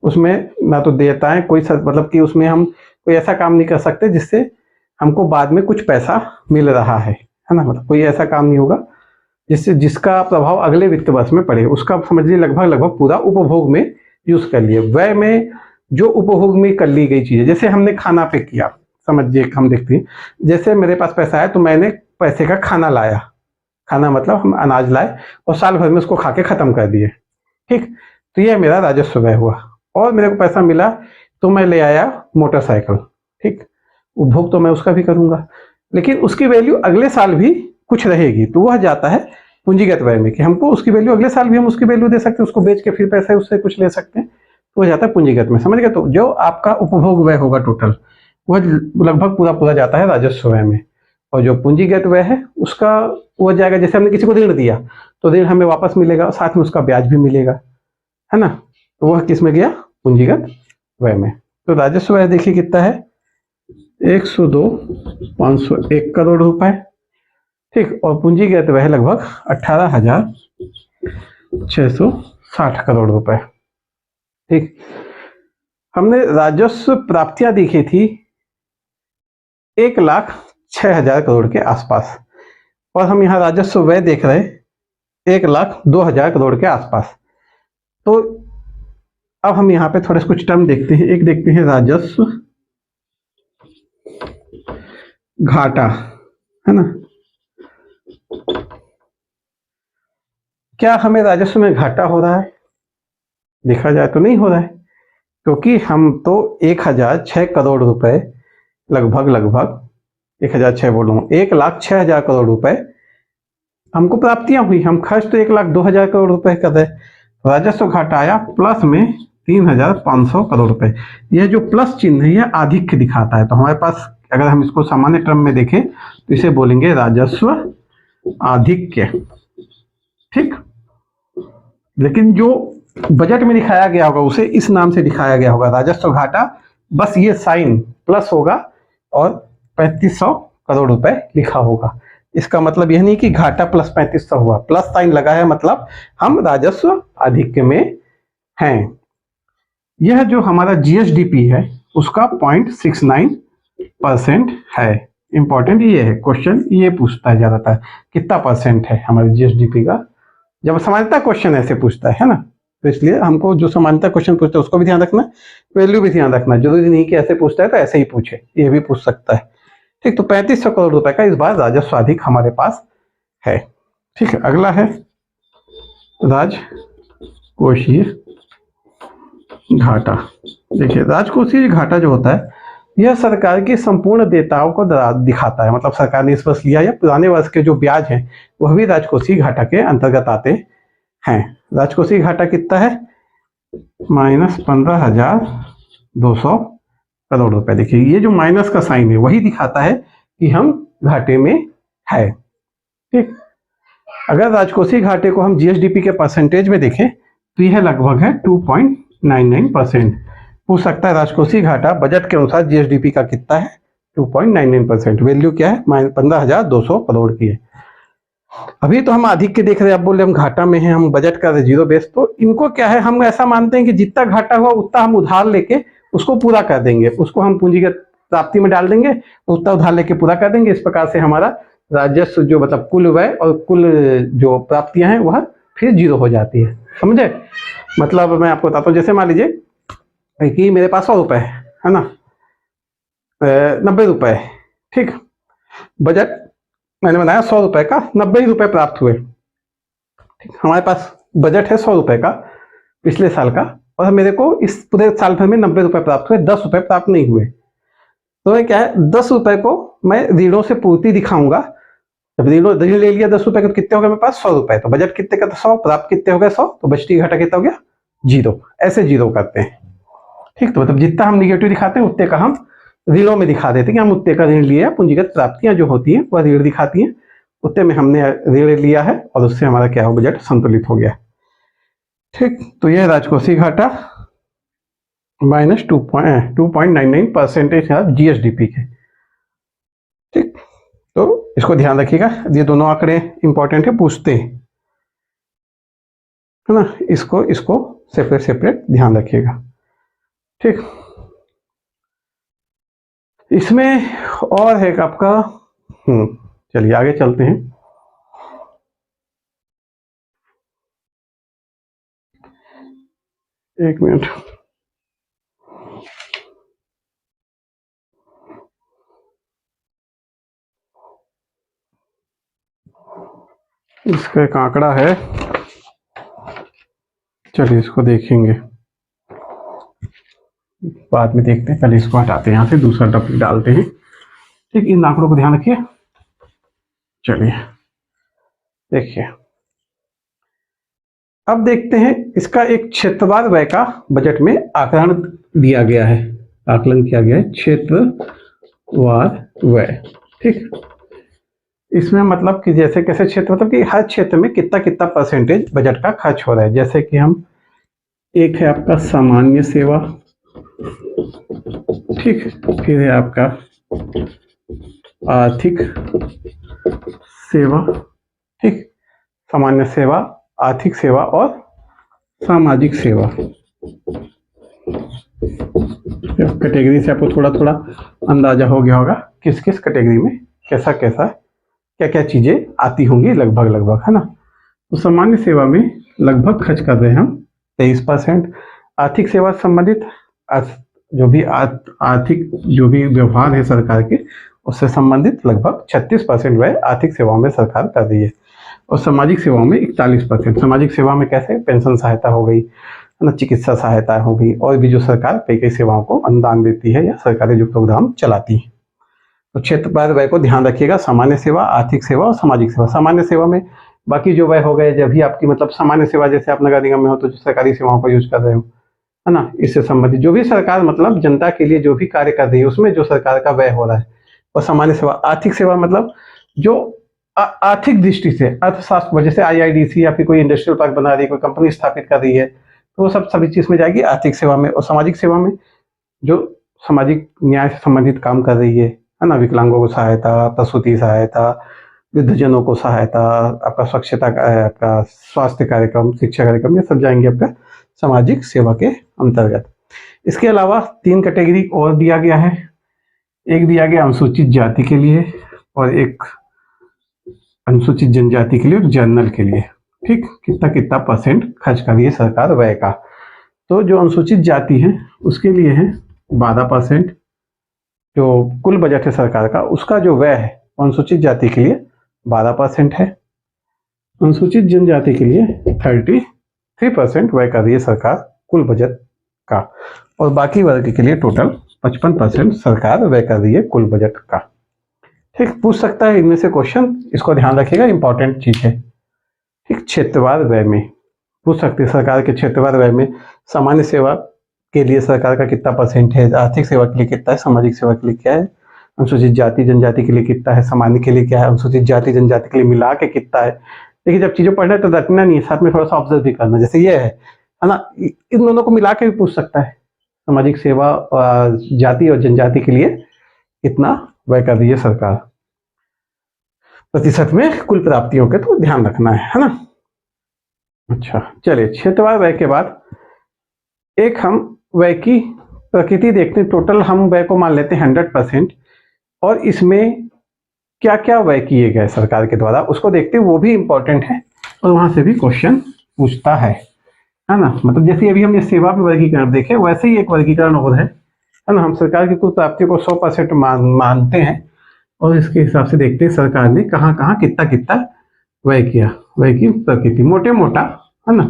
Speaker 1: उसमें ना तो देयताएं कोई मतलब कि उसमें हम कोई ऐसा काम नहीं कर सकते जिससे हमको बाद में कुछ पैसा मिल रहा है ना। मतलब कोई ऐसा काम नहीं होगा जिससे जिसका प्रभाव अगले वित्त वर्ष में पड़े, उसका समझ लीजिए लगभग पूरा उपभोग में यूज कर लिए। व्यय में जो उपभोग में कर ली गई चीजें, जैसे हमने खाना पे किया, समझिए हम देखते हैं, जैसे मेरे पास पैसा है तो मैंने पैसे का खाना लाया, खाना मतलब हम अनाज लाए और साल भर में उसको खा के खत्म कर दिए। ठीक, तो यह मेरा राजस्व व्यय हुआ। और मेरे को पैसा मिला तो मैं ले आया मोटरसाइकिल। ठीक, उपभोग तो मैं उसका भी करूंगा, लेकिन उसकी वैल्यू अगले साल भी कुछ रहेगी, तो वह जाता है पूंजीगत व्यय में, कि हमको उसकी वैल्यू अगले साल भी हम उसकी वैल्यू दे सकते हैं, उसको बेच के फिर पैसे उससे कुछ ले सकते हैं, तो वह जाता है पूंजीगत में। समझ गए। तो जो आपका उपभोग व्यय होगा टोटल, वह लगभग पूरा जाता है राजस्व व्यय में। और जो पूंजीगत व्यय है उसका वह जाएगा, जैसे हमने किसी को ऋण दिया तो ऋण हमें वापस मिलेगा, साथ में उसका ब्याज भी मिलेगा, है ना। तो वह किस में गया? पूंजीगत व्यय में। तो राजस्व व्यय देखिए कितना है, 102,501 करोड़ रुपए। ठीक, और पूंजीगत व्यय लगभग 18,660 करोड़ रुपए। ठीक, हमने राजस्व प्राप्तियां देखी थी 1,06,000 करोड़ के आसपास, और हम यहाँ राजस्व व्यय देख रहे 1,02,000 करोड़ के आसपास। तो अब हम यहाँ पे थोड़े कुछ टर्म देखते हैं। एक देखते हैं राजस्व घाटा, है ना। क्या हमें राजस्व में घाटा हो रहा है? देखा जाए तो नहीं हो रहा है, क्योंकि हम तो 1,006 करोड़ रुपए लगभग 1,006 बोलूँ 1,06,000 करोड़ रुपए हमको प्राप्तियां हुई। हम खर्च तो 1,02,000 करोड़ रुपए कर रहे। राजस्व घाटा आया प्लस में 3,500 करोड़ रुपए। यह जो प्लस चिन्ह है यह आधिक्य दिखाता है। तो हमारे पास अगर हम इसको सामान्य टर्म में देखें तो इसे बोलेंगे राजस्व आधिक्य। ठीक, लेकिन जो बजट में दिखाया गया होगा उसे इस नाम से दिखाया गया होगा, राजस्व घाटा। बस ये साइन प्लस होगा और 3,500 करोड़ रुपए लिखा होगा। इसका मतलब यह नहीं कि घाटा प्लस 3,500 हुआ, प्लस साइन लगा है, मतलब हम राजस्व आधिक्य में हैं। यह जो हमारा जीएसडीपी है उसका 0.69% है। इंपॉर्टेंट ये है, क्वेश्चन ये पूछता है ज्यादातर कितना परसेंट है हमारे जीएसडीपी का, जब सामान्यता क्वेश्चन ऐसे पूछता है ना। तो इसलिए हमको जो सामान्यता क्वेश्चन पूछता है उसको भी ध्यान रखना, वैल्यू भी ध्यान रखना। जरूरी नहीं कि ऐसे पूछता है तो ऐसे ही पूछे, ये भी पूछ सकता है। ठीक, तो 3,500 करोड़ रुपए का इस बार राजस्व अधिक हमारे पास है। ठीक है, अगला है राजकोषीय घाटा। देखिए, राजकोषीय घाटा जो होता है यह सरकार के संपूर्ण देयताओं को दिखाता है। मतलब सरकार ने इस वर्ष लिया या पुराने वर्ष के जो ब्याज हैं वह भी राजकोषीय घाटा के अंतर्गत आते हैं। राजकोषीय घाटा कितना है? -15,200 करोड़ रुपए। देखिए, ये जो माइनस का साइन है वही दिखाता है कि हम घाटे में है। ठीक, अगर राजकोषीय घाटे को हम जीएसडीपी के परसेंटेज में देखें तो यह लगभग है 2.99%। पूछ सकता है राजकोषीय घाटा बजट के अनुसार जीएसडीपी का कितना है? 2.99%। वैल्यू क्या है? 15,200 करोड़ की है। अभी तो हम आधिक्य देख रहे हैं, अब बोले हम घाटा में हैं, हम बजट कर रहे जीरो बेस। तो इनको क्या है, हम ऐसा मानते हैं कि जितना घाटा हुआ उतना हम उधार लेके उसको पूरा कर देंगे, उसको हम पूंजीगत प्राप्ति में डाल देंगे, उतना उधार लेके पूरा कर देंगे। इस प्रकार से हमारा राजस्व जो मतलब कुल व्यय और कुल जो प्राप्तियां हैं वह फिर जीरो हो जाती है। समझे? मतलब मैं आपको बताता हूँ, जैसे मान लीजिए कि मेरे पास 100 रुपए है ना, 90 रुपए। ठीक, बजट मैंने बनाया 100 रुपए का, 90 ही रुपए प्राप्त हुए। ठीक, हमारे पास बजट है 100 रुपए का पिछले साल का, और मेरे को इस पूरे साल भर में 90 रुपए प्राप्त हुए, 10 रुपए प्राप्त नहीं हुए। तो मैं क्या है, 10 रुपए को मैं ऋणों से पूर्ति दिखाऊंगा। जब ऋण ले लिया 10 रुपए का, तो कितने हो गए मेरे पास 100 रुपए। तो बजट कितने का था 100, प्राप्त कितने हो गए 100, तो बचती घटा कितना हो गया 0। ऐसे 0 करते हैं। ठीक, तो मतलब जितना हम निगेटिव दिखाते हैं उतने का हम ऋणों में दिखा देते हैं कि हम उतने का ऋण लिया। पूंजीगत प्राप्तियां जो होती हैं वह ऋण दिखाती हैं, उतने में हमने ऋण लिया है और उससे हमारा क्या हो, बजट संतुलित हो गया। ठीक, तो यह राजकोषीय घाटा माइनस 2.99% जीएसडीपी के। ठीक, तो इसको ध्यान रखिएगा, ये दोनों आंकड़े इंपॉर्टेंट है, पूछते हैं, है ना। इसको सेपरेट सेपरेट ध्यान रखिएगा। ठीक, इसमें और है आपका चलिए आगे चलते हैं। एक मिनट, इसका एक आंकड़ा है, चलिए इसको देखेंगे, बाद में देखते हैं। पहले इसको हटाते हैं यहाँ से, दूसरा टॉपिक डालते हैं। ठीक, इन आंकड़ों को ध्यान रखिए। चलिए देखिए, अब देखते हैं इसका एक क्षेत्रवार व्यय का बजट में आकलन दिया गया है, आकलन किया गया है क्षेत्रवार व्यय। ठीक, इसमें मतलब कि जैसे कैसे क्षेत्र, मतलब कि हर क्षेत्र में कितना कितना परसेंटेज बजट का खर्च हो रहा है। जैसे कि हम, एक है आपका सामान्य सेवा, ठीक, फिर है आपका आर्थिक सेवा। ठीक, सामान्य सेवा, आर्थिक सेवा और सामाजिक सेवा। कैटेगरी से आपको थोड़ा थोड़ा अंदाजा हो गया होगा किस किस कैटेगरी में कैसा कैसा क्या क्या चीजें आती होंगी, लगभग, है ना। तो सामान्य सेवा में लगभग खर्च कर रहे हैं हम 23%। आर्थिक सेवा से संबंधित जो भी आर्थिक जो भी व्यवहार है सरकार के, उससे संबंधित लगभग 36% व्यय आर्थिक सेवाओं में सरकार कर रही है। और सामाजिक सेवाओं में 41%। सामाजिक सेवा में कैसे, पेंशन सहायता हो गई, है ना, चिकित्सा सहायता हो गई, और भी जो सरकार कई कई सेवाओं को अनुदान देती है या सरकारी जो प्रोग्राम चलाती है। तो क्षेत्रवार व्यय को ध्यान रखिएगा, सामान्य सेवा, आर्थिक सेवा और सामाजिक सेवा। सामान्य सेवा में बाकी जो व्यय हो गए, जब भी आपकी मतलब सामान्य सेवा, जैसे आप नगर निगम में हो तो जो सरकारी सेवाओं का यूज कर रहे हो, है ना, इससे संबंधित जो भी सरकार मतलब जनता के लिए जो भी कार्य कर रही है उसमें जो सरकार का व्यय हो रहा है, और सामान्य सेवा। आर्थिक सेवा मतलब जो आर्थिक दृष्टि से अर्थशास्त्र, जैसे आईआईडीसी या फिर कोई इंडस्ट्रियल पार्क बना रही है, कोई कंपनी स्थापित कर रही है, तो वो सब सभी चीज में जाएगी आर्थिक सेवा में। और सामाजिक सेवा में जो सामाजिक न्याय से संबंधित काम कर रही है ना, विकलांगों को सहायता, प्रसूति सहायता, वृद्धजनों को सहायता, आपका स्वच्छता का, आपका स्वास्थ्य कार्यक्रम, शिक्षा कार्यक्रम, ये सब जाएंगे आपका सामाजिक सेवा के अंतर्गत। इसके अलावा 3 कैटेगरी और दिया गया है। एक दिया गया अनुसूचित जाति के लिए, और एक अनुसूचित जनजाति के लिए, और जनरल के लिए। ठीक, कितना कितना परसेंट खर्च कर रही है सरकार व्यय का। तो जो अनुसूचित जाति है उसके लिए है 12%। जो कुल बजट है सरकार का, उसका जो व्यय है अनुसूचित जाति के लिए 12% है। अनुसूचित जनजाति के लिए 33% व्यय कर रही है सरकार कुल बजट का, और बाकी वर्ग के लिए टोटल 55% सरकार व्यय कर रही है कुल बजट का। ठीक, पूछ सकता है इनमें से क्वेश्चन, इसको ध्यान रखिएगा, इंपॉर्टेंट चीज है। ठीक, क्षेत्रवार व्यय में पूछ सकते हैं, सरकार के क्षेत्रवार व्यय में सामान्य सेवा के लिए सरकार का कितना परसेंट है, आर्थिक सेवा के लिए कितना है, सामाजिक सेवा के लिए क्या है, अनुसूचित जाति जनजाति के लिए कितना है, सामान्य के लिए क्या है, अनुसूचित जाति जनजाति के लिए मिला के कितना है। देखिए, जब चीजें पढ़ना है तो रटना नहीं है, साथ में थोड़ा सा ऑब्जर्व भी करना। जैसे ये है ना, इन दोनों को मिला के भी पूछ सकता है, सामाजिक सेवा जाति और जनजाति के लिए कितना व्यय कर रही है सरकार प्रतिशत में कुल प्राप्तियों के, तो ध्यान रखना है ना। अच्छा, चलिए क्षेत्रवार व्यय के बाद एक हम व्यय की प्रकृति देखते हैं। टोटल हम व्यय को मान लेते हैं 100%, और इसमें क्या क्या व्यय किए गए सरकार के द्वारा उसको देखते हैं, वो भी इंपॉर्टेंट है, और वहां से भी क्वेश्चन पूछता है ना। मतलब जैसे अभी हम ये सेवा में वर्गीकरण देखें, वैसे ही एक वर्गीकरण और है ना। हम सरकार की कुल प्राप्तियों को 100% मानते हैं, और इसके हिसाब से देखते हैं सरकार ने कहाँ कहाँ कितना कितना व्यय किया, व्यय की प्रकृति मोटे मोटा, है ना।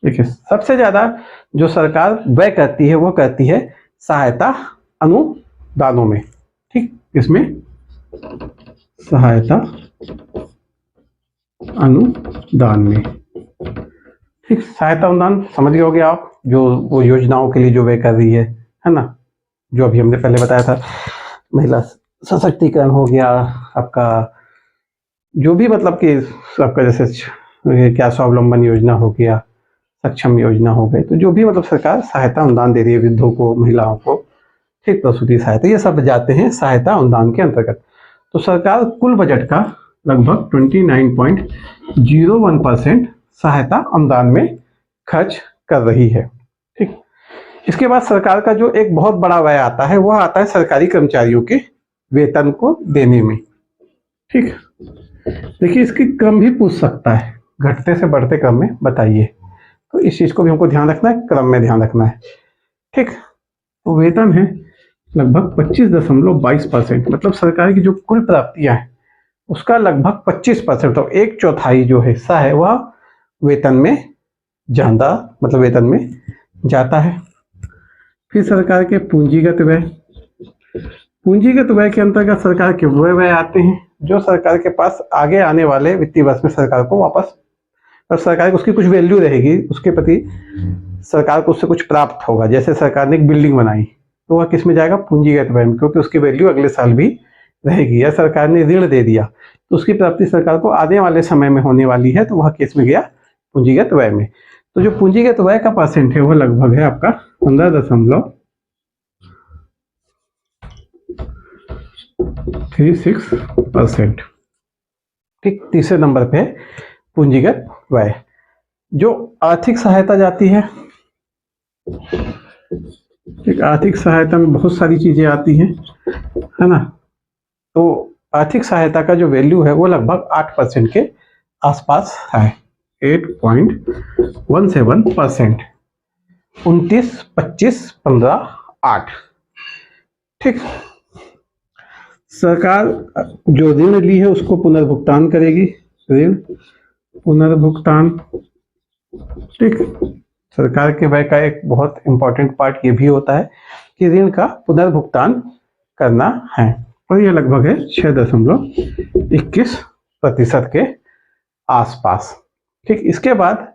Speaker 1: देखिए सबसे ज्यादा जो सरकार व्यय करती है वो करती है सहायता अनुदानों में, ठीक, इसमें सहायता अनुदान में, ठीक। सहायता अनुदान समझ गए होगे आप, जो वो योजनाओं के लिए जो व्यय कर रही है ना, जो अभी हमने पहले बताया था, महिला सशक्तिकरण हो गया आपका, जो भी मतलब कि आपका जैसे क्या स्वावलंबन योजना हो गया, सक्षम योजना हो गई, तो जो भी मतलब सरकार सहायता अनुदान दे रही है वृद्धों को, महिलाओं को, ठीक, प्रसूति सहायता, ये सब जाते हैं सहायता अनुदान के अंतर्गत। तो सरकार कुल बजट का लगभग 29.01% सहायता अनुदान में खर्च कर रही है, ठीक। इसके बाद सरकार का जो एक बहुत बड़ा व्यय आता है वह आता है सरकारी कर्मचारियों के वेतन को देने में, ठीक। देखिए इसकी क्रम भी पूछ सकता है, घटते से बढ़ते क्रम में बताइए, तो इस चीज को भी हमको ध्यान रखना है, क्रम में ध्यान रखना है, ठीक। तो वेतन है लगभग 25.22%, मतलब सरकार की जो कुल प्राप्तियां हैं उसका लगभग 25%, तो 1/4 जो हिस्सा है वह वेतन में ज्यादा, मतलब वेतन में जाता है। फिर सरकार के पूंजीगत व्यय, पूंजीगत व्यय के अंतर्गत सरकार के वो व्यय आते हैं जो सरकार के पास आगे आने वाले वित्तीय वर्ष में सरकार को वापस, और सरकार को उसकी कुछ वैल्यू रहेगी, उसके प्रति सरकार को उससे कुछ प्राप्त होगा। जैसे सरकार ने एक बिल्डिंग बनाई तो वह किस में जाएगा, पूंजीगत व्यय में, क्योंकि उसकी वैल्यू अगले साल भी रहेगी। या सरकार ने ऋण दे दिया तो उसकी प्राप्ति सरकार को आने वाले समय में होने वाली है, तो वह किस में गया, पूंजीगत व्यय में। तो जो पूंजीगत व्यय का परसेंट है वह लगभग है आपका 15.36%, ठीक। तीसरे नंबर पे पूंजीगत व्यय। जो आर्थिक सहायता जाती है, एक आर्थिक सहायता में बहुत सारी चीजें आती हैं, है ना। तो आर्थिक सहायता का जो वैल्यू है वो लगभग 8% के आसपास है, 8.17%, 29, 25, 15, 8, ठीक। सरकार जो ऋण ली है उसको पुनर्भुगतान करेगी, ऋण पुनर्भुगतान, ठीक। सरकार के व्यय का एक बहुत इंपॉर्टेंट पार्ट ये भी होता है कि ऋण का पुनर्भुगतान करना है, और ये लगभग है 6.21% के आसपास, ठीक। इसके बाद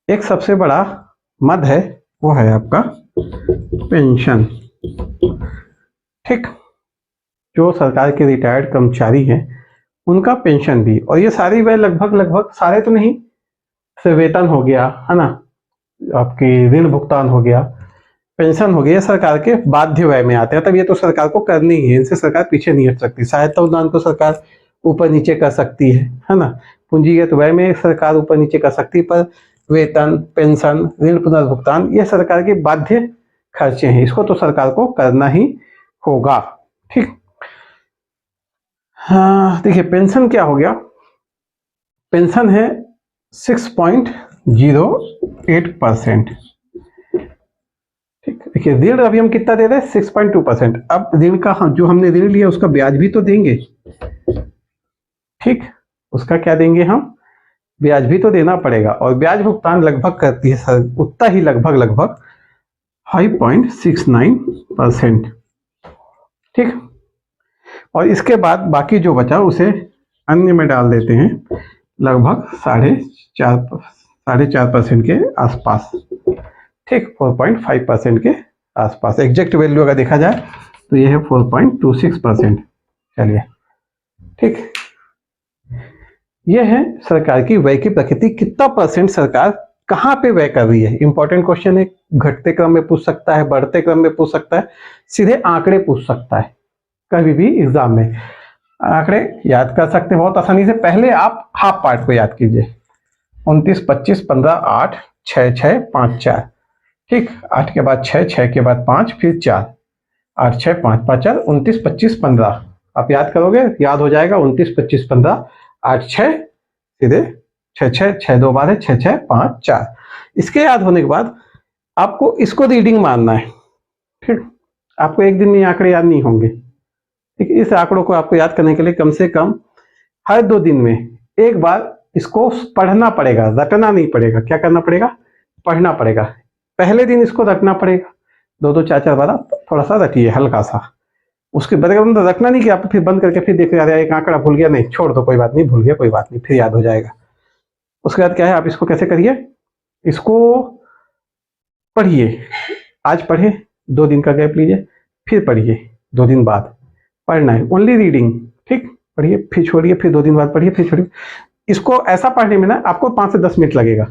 Speaker 1: एक सबसे बड़ा मद है वो है आपका पेंशन, ठीक। जो सरकार के रिटायर्ड कर्मचारी हैं उनका पेंशन भी, और ये सारी व्यय लगभग सारे तो नहीं, से वेतन हो गया, है ना, आपकी ऋण भुगतान हो गया, पेंशन हो गया, सरकार के बाध्य व्यय में आते हैं। तब ये तो सरकार को करनी ही है, इनसे सरकार पीछे नहीं हट सकती। सहायता अनुदान को सरकार ऊपर नीचे कर सकती है ना। पूंजीगत व्यय में सरकार ऊपर नीचे कर सकती है, पर वेतन, पेंशन, ऋण पुनर्भुगतान ये सरकार के बाध्य खर्चे हैं, इसको तो सरकार को करना ही होगा, ठीक। हाँ देखिए पेंशन क्या हो गया, पेंशन है 6.08%, ठीक। देखिए ऋण अभी हम कितना दे रहे हैं, 6.2%। अब ऋण का जो हमने ऋण लिया उसका ब्याज भी तो देंगे, ठीक। उसका क्या देंगे हम, ब्याज भी तो देना पड़ेगा, और ब्याज भुगतान लगभग करती है सर उतना ही, लगभग 5.69%, ठीक। और इसके बाद बाकी जो बचा उसे अन्य में डाल देते हैं, लगभग 4.5% के आसपास, ठीक, 4.5% के आसपास। एग्जैक्ट वैल्यू अगर देखा जाए तो ये है 4.26%, चलिए, ठीक। ये है सरकार की व्यय की प्रकृति, कितना परसेंट सरकार कहाँ पे व्यय कर रही है। इंपॉर्टेंट क्वेश्चन है, घटते क्रम में पूछ सकता है, बढ़ते क्रम में पूछ सकता है, सीधे आंकड़े पूछ सकता है कभी भी एग्जाम में। आंकड़े याद कर सकते हैं बहुत आसानी से। पहले आप हाफ पार्ट को याद कीजिए, 29, 25, 15, 8, 6, 6, 5, 4, ठीक। 8 के बाद 6, 6 के बाद 5, फिर 4, 8, 6, 5, 5, 4, 29, 25, 15। आप याद करोगे, याद हो जाएगा, 29, 25, 15, 8, 6, सीधे 6, 6, 6 2 बार है, 6, 6, 5, 4। इसके याद होने के बाद आपको इसको रीडिंग मानना है, ठीक। आपको एक दिन में आंकड़े याद नहीं होंगे, ठीक, इस आंकड़ों को आपको याद करने के लिए कम से कम हर 2 दिन में एक बार इसको पढ़ना पड़ेगा, रटना नहीं पड़ेगा। क्या करना पड़ेगा? पढ़ना पड़ेगा। पहले दिन इसको रटना पड़ेगा, 2-2 4-4 बार आप थोड़ा सा रटिए हल्का सा। उसके बाद मतलब रखना नहीं कि आप फिर बंद करके फिर देख रहे एक आंकड़ा भूल गया, नहीं छोड़ दो, कोई बात नहीं, भूल गया कोई बात नहीं, फिर याद हो जाएगा। उसके बाद क्या है, आप इसको कैसे करिए, इसको पढ़िए। आज पढ़े, 2 दिन का गैप लीजिए, फिर पढ़िए 2 दिन बाद। पढ़ना है, ओनली रीडिंग। ठीक, पढ़िए फिर छोड़िए, फिर 2 दिन बाद पढ़िए फिर छोड़िए। इसको ऐसा पढ़ने में ना आपको 5 से 10 मिनट लगेगा।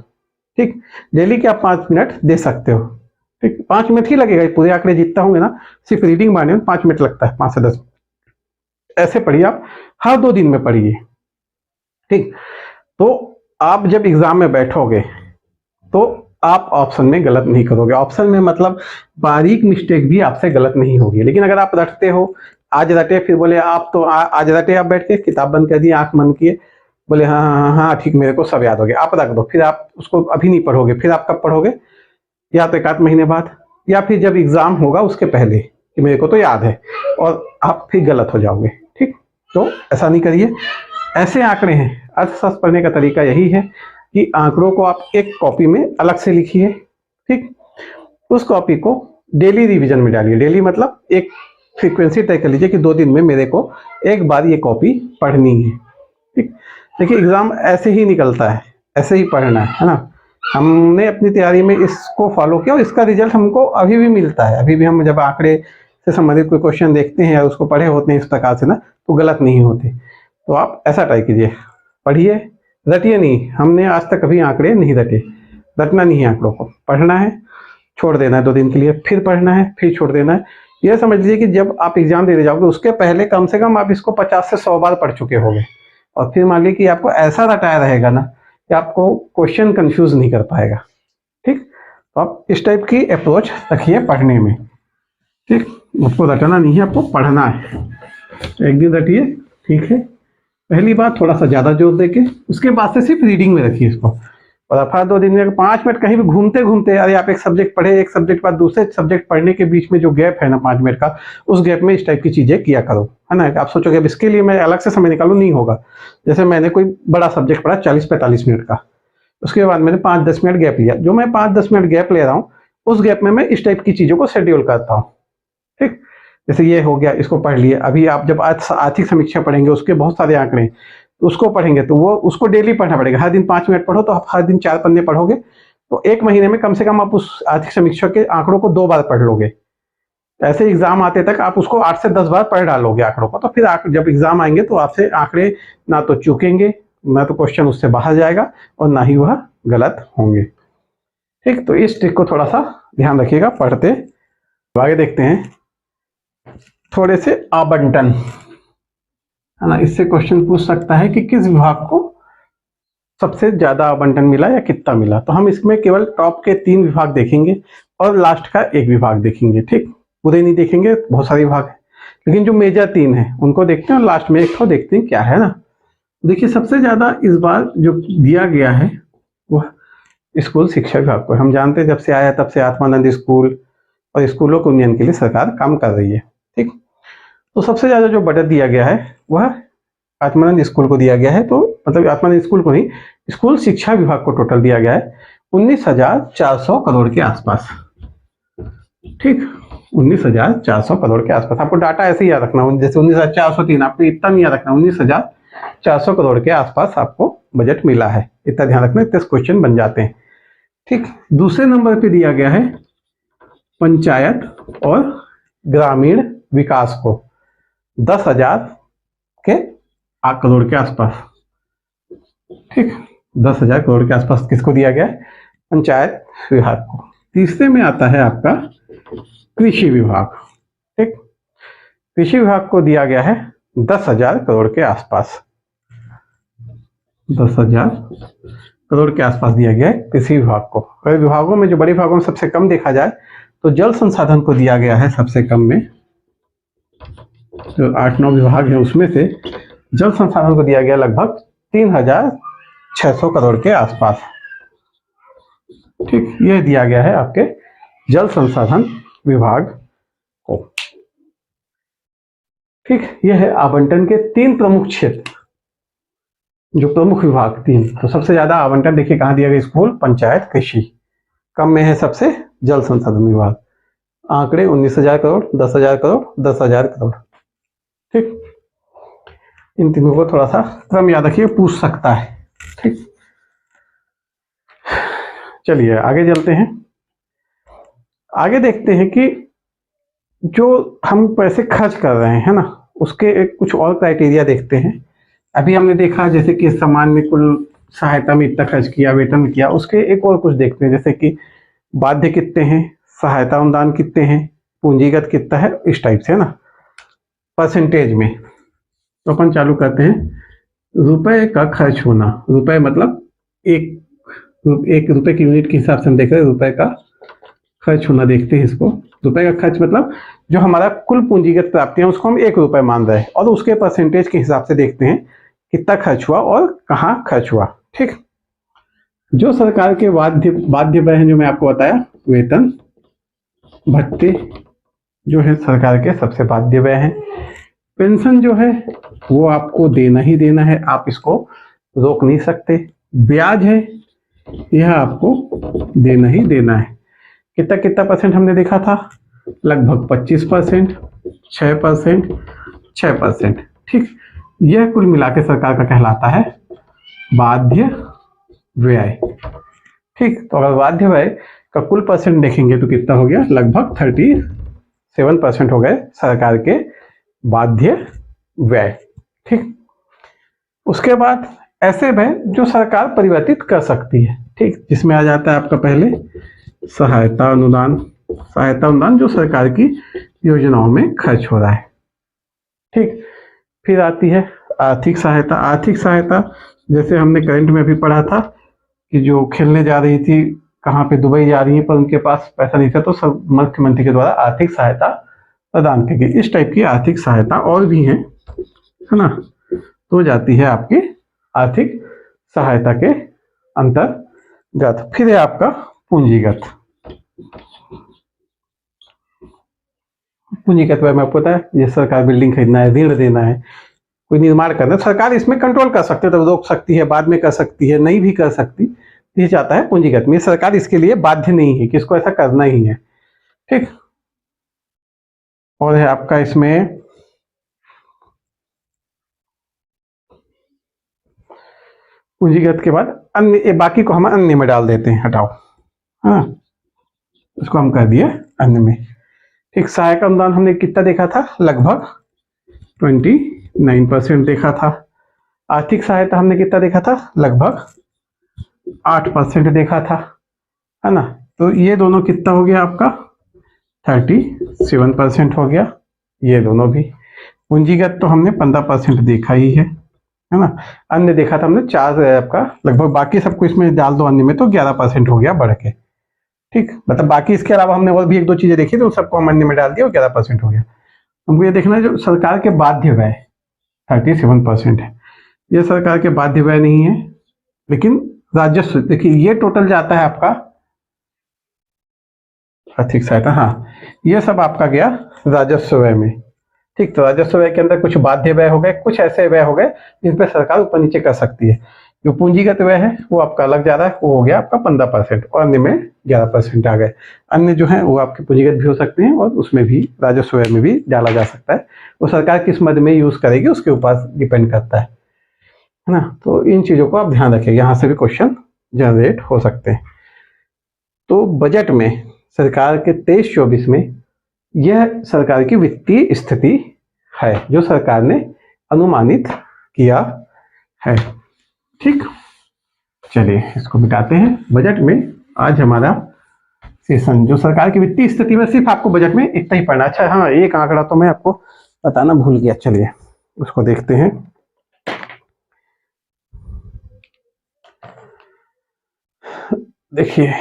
Speaker 1: ठीक, डेली के आप 5 मिनट दे सकते हो। ठीक, 5 मिनट ही लगेगा, पूरे आंकड़े जीतता होंगे ना, सिर्फ रीडिंग मारने में 5 मिनट लगता है, 5 से 10। ऐसे पढ़िए, आप हर 2 दिन में पढ़िए। ठीक, तो आप जब एग्जाम में बैठोगे तो आप ऑप्शन में गलत नहीं करोगे। ऑप्शन में मतलब बारीक मिस्टेक भी आपसे गलत नहीं होगी। लेकिन अगर आप रटते हो, आज रटे फिर बोले आप तो आज रटे, आप बैठ के किताब बंद कर दिए, आंख बंद किए, बोले हाँ हाँ हाँ हाँ ठीक, मेरे को सब याद हो गया, आप रख दो। फिर आप उसको अभी नहीं पढ़ोगे, फिर आप कब पढ़ोगे? या तो 1-8 महीने बाद, या फिर जब एग्जाम होगा उसके पहले कि मेरे को तो याद है, और आप फिर गलत हो जाओगे। ठीक, तो ऐसा नहीं करिए। ऐसे आंकड़े हैं, अर्थशास्त्र पढ़ने का तरीका यही है कि आंकड़ों को आप एक कॉपी में अलग से लिखिए। ठीक, उस कॉपी को डेली रिवीजन में डालिए। डेली मतलब एक फ्रीक्वेंसी तय कर लीजिए कि 2 दिन में मेरे को एक बार ये कॉपी पढ़नी है। ठीक, देखिए एग्जाम ऐसे ही निकलता है, ऐसे ही पढ़ना है ना। हमने अपनी तैयारी में इसको फॉलो किया और इसका रिजल्ट हमको अभी भी मिलता है। अभी भी हम जब आंकड़े से संबंधित कोई क्वेश्चन देखते हैं या उसको पढ़े होते हैं इस प्रकार से ना, तो गलत नहीं होते। तो आप ऐसा ट्राई कीजिए, पढ़िए, रटिए नहीं। हमने आज तक कभी आंकड़े नहीं रटे। रटना नहीं है, आंकड़ों को पढ़ना है, छोड़ देना है 2 दिन के लिए, फिर पढ़ना है, फिर छोड़ देना है। यह समझ लीजिए कि जब आप एग्जाम देने जाओगे उसके पहले कम से कम आप इसको 50 से 100 बार पढ़ चुके होंगे। और फिर मान लीजिए कि आपको ऐसा रटाया रहेगा ना कि आपको क्वेश्चन कंफ्यूज नहीं कर पाएगा। ठीक, तो आप इस टाइप की अप्रोच रखिए पढ़ने में। ठीक, आपको रटना नहीं है, आपको पढ़ना है। एक दिन रटिए, ठीक है। पहली बात थोड़ा सा ज़्यादा जोर देके, उसके बाद से सिर्फ रीडिंग में रखिए इसको। और आप हर 2 दिन में 5 मिनट कहीं भी घूमते घूमते, अरे आप एक सब्जेक्ट पढ़े, एक सब्जेक्ट बाद दूसरे सब्जेक्ट पढ़ने के बीच में जो गैप है ना 5 मिनट का, उस गैप में इस टाइप की चीज़ें किया करो, है ना। आप सोचोगे अब इसके लिए मैं अलग से समय निकालूं, नहीं होगा। जैसे मैंने कोई बड़ा सब्जेक्ट पढ़ा 40-45 मिनट का, उसके बाद मैंने 5-10 मिनट गैप लिया। जो मैं 5-10 मिनट गैप ले रहा हूँ, उस गैप में मैं इस टाइप की चीज़ों को शेड्यूल करता हूँ। ठीक, जैसे ये हो गया, इसको पढ़ लिए। अभी आप जब आर्थिक समीक्षा पढ़ेंगे, उसके बहुत सारे आंकड़े, उसको पढ़ेंगे तो वो उसको डेली पढ़ना पड़ेगा। हर दिन 5 मिनट पढ़ो, तो आप हर दिन 4 पन्ने पढ़ोगे, तो 1 महीने में कम से कम आप उस आर्थिक समीक्षा के आंकड़ों को 2 बार पढ़ लोगे। ऐसे एग्जाम आते तक आप उसको 8 से 10 बार पढ़ डालोगे आंकड़ों को, तो फिर जब एग्जाम आएंगे तो आपसे आंकड़े ना तो चूकेंगे, ना तो क्वेश्चन उससे बाहर जाएगा, और ना ही वह गलत होंगे। ठीक, तो इस ट्रिक को थोड़ा सा ध्यान रखिएगा पढ़ते। आगे देखते हैं, थोड़े से आवंटन, है ना। इससे क्वेश्चन पूछ सकता है कि किस विभाग को सबसे ज्यादा आवंटन मिला या कितना मिला। तो हम इसमें केवल टॉप के 3 विभाग देखेंगे और लास्ट का 1 विभाग देखेंगे। ठीक, पूरे नहीं देखेंगे, बहुत सारे विभाग हैं, लेकिन जो मेजर 3 है उनको देखते हैं और लास्ट में एक तो देखते हैं क्या है ना। देखिए सबसे ज्यादा इस बार जो दिया गया है वह स्कूल शिक्षा विभाग को। हम जानते हैं जब से आया तब से आत्मानंद स्कूल और स्कूलों के उन्नयन के लिए सरकार काम कर रही है। ठीक, तो सबसे ज्यादा जो बजट दिया गया है वह आत्मानंद स्कूल को दिया गया है। तो मतलब आत्मानंद स्कूल को नहीं, स्कूल शिक्षा विभाग को टोटल दिया गया है 19,400 करोड़ के आसपास। ठीक, 19,400 करोड़ के आसपास। आपको डाटा ऐसे ही याद रखना, जैसे 19,403, आपको इतना नहीं याद रखना, 19,400 करोड़ के आसपास आपको बजट मिला है, इतना ध्यान रखना, इतने क्वेश्चन बन जाते हैं। ठीक, दूसरे नंबर पे दिया गया है पंचायत और ग्रामीण विकास को 10,000 के करोड़ के आसपास। ठीक, 10,000 करोड़ के आसपास किसको दिया गया है? पंचायत विभाग को। तीसरे में आता है आपका कृषि विभाग। ठीक, कृषि विभाग को दिया गया है 10,000 करोड़ के आसपास। 10,000 करोड़ के आसपास दिया गया है कृषि विभाग को। अगर विभागों में जो बड़े विभागों में सबसे कम देखा जाए तो जल संसाधन को दिया गया है सबसे कम में। जो 8-9 विभाग है उसमें से जल संसाधन को दिया गया लगभग 3,600 करोड़ के आसपास। ठीक, यह दिया गया है आपके जल संसाधन विभाग को। ठीक, यह है आवंटन के 3 प्रमुख क्षेत्र, जो प्रमुख विभाग 3। तो सबसे ज्यादा आवंटन देखिए कहाँ दिया गया, स्कूल, पंचायत, कृषि। कम में है सबसे जल संसाधन विभाग। आंकड़े 19,000 करोड़, 10,000 करोड़, 10,000 करोड़। ठीक, इन तीनों को थोड़ा सा क्रम याद रखिए, पूछ सकता है। ठीक, चलिए आगे चलते हैं। आगे देखते हैं कि जो हम पैसे खर्च कर रहे हैं, है ना, उसके कुछ और क्राइटेरिया देखते हैं। अभी हमने देखा जैसे कि सम्मान में कुल सहायता में इतना खर्च किया, वेतन किया, उसके एक और कुछ देखते हैं, जैसे कि बाध्य कितने हैं, सहायता अनुदान कितने हैं, पूंजीगत कितना है, इस टाइप से, है ना, परसेंटेज में। तो अपन चालू करते हैं। रुपए का खर्च होना, रुपए मतलब एक रुपए की यूनिट के हिसाब से हम देख रहे हैं, रुपए का खर्च होना देखते हैं इसको। रुपए का खर्च मतलब जो हमारा कुल पूंजीगत प्राप्तियां उसको हम 1 रुपए मान रहे हैं, और उसके परसेंटेज के हिसाब से देखते हैं कितना खर्च हुआ और कहाँ खर्च हुआ। ठीक, जो सरकार के बाध्य व्यय हैं, जो मैं आपको बताया, वेतन, भत्ते जो है सरकार के सबसे बाध्य व्यय हैं। पेंशन जो है वो आपको देना ही देना है, आप इसको रोक नहीं सकते। ब्याज है, यह आपको देना ही देना है। कितना कितना परसेंट हमने देखा था, लगभग 25%, 6%, 6%। ठीक, यह कुल मिला के सरकार का कहलाता है बाध्य व्यय। ठीक, तो अगर बाध्य व्यय का कुल परसेंट देखेंगे तो कितना हो गया, लगभग 37% हो गए सरकार के बाध्य व्यय। ठीक, उसके बाद ऐसे व्यय जो सरकार परिवर्तित कर सकती है। ठीक, जिसमें आ जाता है आपका पहले सहायता अनुदान। सहायता अनुदान जो सरकार की योजनाओं में खर्च हो रहा है। ठीक, फिर आती है आर्थिक सहायता। आर्थिक सहायता जैसे हमने करंट में भी पढ़ा था कि जो खेलने जा रही थी, कहाँ पे, दुबई जा रही है, पर उनके पास पैसा नहीं था, तो सब मुख्यमंत्री के द्वारा आर्थिक सहायता प्रदान की गई। इस टाइप की आर्थिक सहायता और भी है ना, तो जाती है आपकी आर्थिक सहायता के अंतर्गत। फिर है आपका पूंजीगत। पूंजीगत में आपको पता है, ये सरकार बिल्डिंग खरीदना है, ऋण देना है, कोई निर्माण करना है, सरकार इसमें कंट्रोल कर सकती है, तो रोक सकती है, बाद में कर सकती है, नहीं भी कर सकती। ये चाहता है पूंजीगत में, सरकार इसके लिए बाध्य नहीं है कि इसको ऐसा करना ही है। ठीक, और है आपका इसमें पूंजीगत के बाद अन्य, बाकी को हम अन्य में डाल देते हैं, हटाओ, हाँ, इसको हम कर दिए अन्य में। ठीक, सहायक अनुदान हमने कितना देखा था, लगभग 29% देखा था। आर्थिक सहायता हमने कितना देखा था, लगभग 8% देखा था, है ना। तो ये दोनों कितना हो गया आपका, 37% हो गया, ये दोनों भी। पूंजीगत तो हमने 15% देखा ही है ना। अन्य देखा था हमने 4 आपका लगभग, बाकी सबको इसमें डाल दो अन्य में, तो 11% हो गया बढ़ के। ठीक, मतलब बाकी इसके अलावा हमने और भी 1-2 चीजें देखी, तो सबको हम अन्य में डाल दिया और 11% हो गया। हमको ये देखना है जो सरकार के बाध्य व्यय 37% है, ये सरकार के बाध्य व्यय नहीं है, लेकिन राजस्व देखिए, ये टोटल जाता है आपका आर्थिक सहायता, हाँ, ये सब आपका गया राजस्व व्यय में। ठीक, तो राजस्व व्यय के अंदर कुछ बाध्य व्यय हो गए, कुछ ऐसे व्यय हो गए जिन पर सरकार ऊपर नीचे कर सकती है। जो पूंजीगत व्यय है वो आपका अलग जा रहा है, वो हो गया आपका 15%, और अन्य में 11% आ गए। अन्य जो है वो आपके पूंजीगत भी हो सकते हैं, और उसमें भी राजस्व व्यय में भी डाला जा सकता है। वो सरकार किस मद में यूज करेगी उसके ऊपर डिपेंड करता है ना। तो इन चीजों को आप ध्यान रखिए, यहाँ से भी क्वेश्चन जनरेट हो सकते हैं। तो बजट में सरकार के 23-24 में यह सरकार की वित्तीय स्थिति है जो सरकार ने अनुमानित किया है। ठीक, चलिए इसको मिटाते हैं। बजट में आज हमारा सेशन जो सरकार की वित्तीय स्थिति में, सिर्फ आपको बजट में इतना ही पढ़ना। अच्छा हाँ, एक आंकड़ा तो मैं आपको बताना भूल गया, चलिए उसको देखते हैं। देखिए,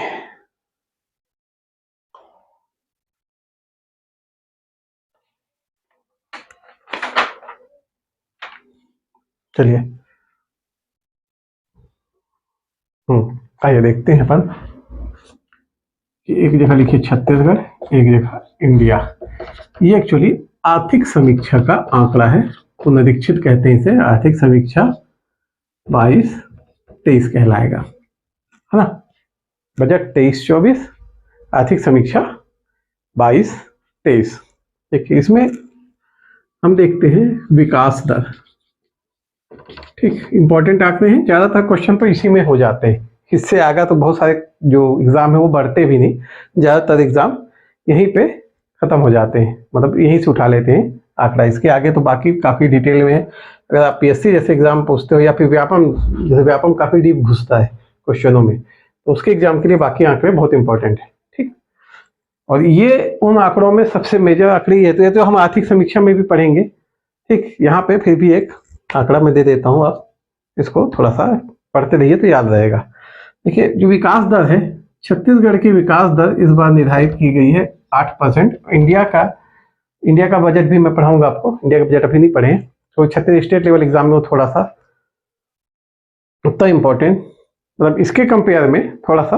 Speaker 1: चलिए आइए देखते हैं अपन कि एक जगह लिखिए छत्तीसगढ़, एक जगह इंडिया। ये एक्चुअली आर्थिक समीक्षा का आंकड़ा है, पुनरीक्षित कहते हैं इसे, आर्थिक समीक्षा 22-23 कहलाएगा, है ना। बजट 23-24, आर्थिक समीक्षा 22-23। देखिए इसमें हम देखते हैं विकास दर, ठीक, इंपॉर्टेंट आंकड़े हैं, ज्यादातर क्वेश्चन तो इसी में हो जाते हैं, इससे आगे तो बहुत सारे जो एग्जाम है वो बढ़ते भी नहीं, ज्यादातर एग्जाम यहीं पे खत्म हो जाते हैं, मतलब यहीं से उठा लेते हैं आंकड़ा, इसके आगे तो बाकी काफी डिटेल में है। अगर आप पीएससी जैसे एग्जाम पूछते हो या फिर व्यापम, जैसे व्यापम काफी डीप घुसता है क्वेश्चनों में, तो उसके एग्जाम के लिए बाकी आंकड़े बहुत इंपॉर्टेंट है, ठीक। और ये उन आंकड़ों में सबसे मेजर आंकड़े ये तो हम आर्थिक समीक्षा में भी पढ़ेंगे, ठीक। यहाँ पे फिर भी एक आंकड़ा मैं दे देता हूँ, आप इसको थोड़ा सा पढ़ते रहिए तो याद रहेगा। देखिए जो विकास दर है, छत्तीसगढ़ की विकास दर इस बार निर्धारित की गई है 8%। इंडिया का बजट भी मैं पढ़ाऊंगा आपको, इंडिया का बजट अभी नहीं पढ़े, तो छत्तीस स्टेट लेवल एग्जाम में वो थोड़ा सा उतना इम्पोर्टेंट, मतलब इसके कंपेयर में थोड़ा सा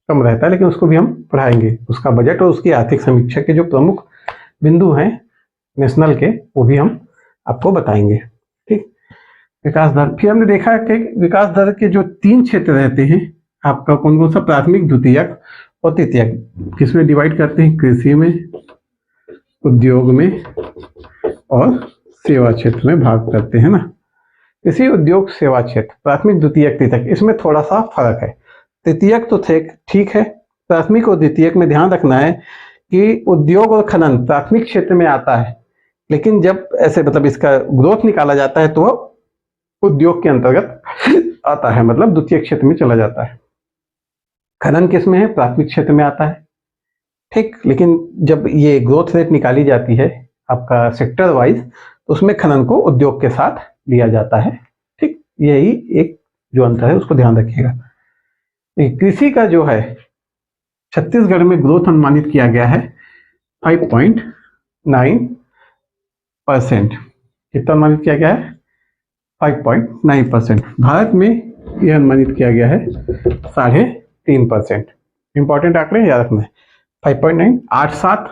Speaker 1: कम रहता है, लेकिन उसको भी हम पढ़ाएंगे, उसका बजट और उसकी आर्थिक समीक्षा के जो प्रमुख बिंदु हैं नेशनल के, वो भी हम आपको बताएंगे, ठीक। विकास दर, फिर हमने देखा कि विकास दर के जो 3 क्षेत्र रहते हैं आपका, कौन कौन सा, प्राथमिक, द्वितीयक और तृतीयक, किसमें डिवाइड करते हैं, कृषि में, उद्योग में और सेवा क्षेत्र में भाग करते हैं ना। कृषि, उद्योग, सेवा क्षेत्र, प्राथमिक, द्वितीयक, तृतीयक, इसमें थोड़ा सा फर्क है। तृतीयक तो ठीक है, प्राथमिक और द्वितीयक में ध्यान रखना है कि उद्योग और खनन प्राथमिक क्षेत्र में आता है, लेकिन जब ऐसे मतलब इसका ग्रोथ निकाला जाता है तो उद्योग के अंतर्गत आता है, मतलब द्वितीय क्षेत्र में चला जाता है। खनन किस में है, प्राथमिक क्षेत्र में आता है, ठीक। लेकिन जब ये ग्रोथ रेट निकाली जाती है आपका सेक्टर वाइज, तो उसमें खनन को उद्योग के साथ लिया जाता है, ठीक। यही एक जो अंतर है उसको ध्यान रखिएगा। कृषि का जो है छत्तीसगढ़ में ग्रोथ अनुमानित किया गया है 5.9%। कितना अनुमानित किया गया है, 5.9%। भारत में यह अनुमानित किया गया है 3.5%। इंपॉर्टेंट आंकड़े याद रखना है, 5.9, 8, 7,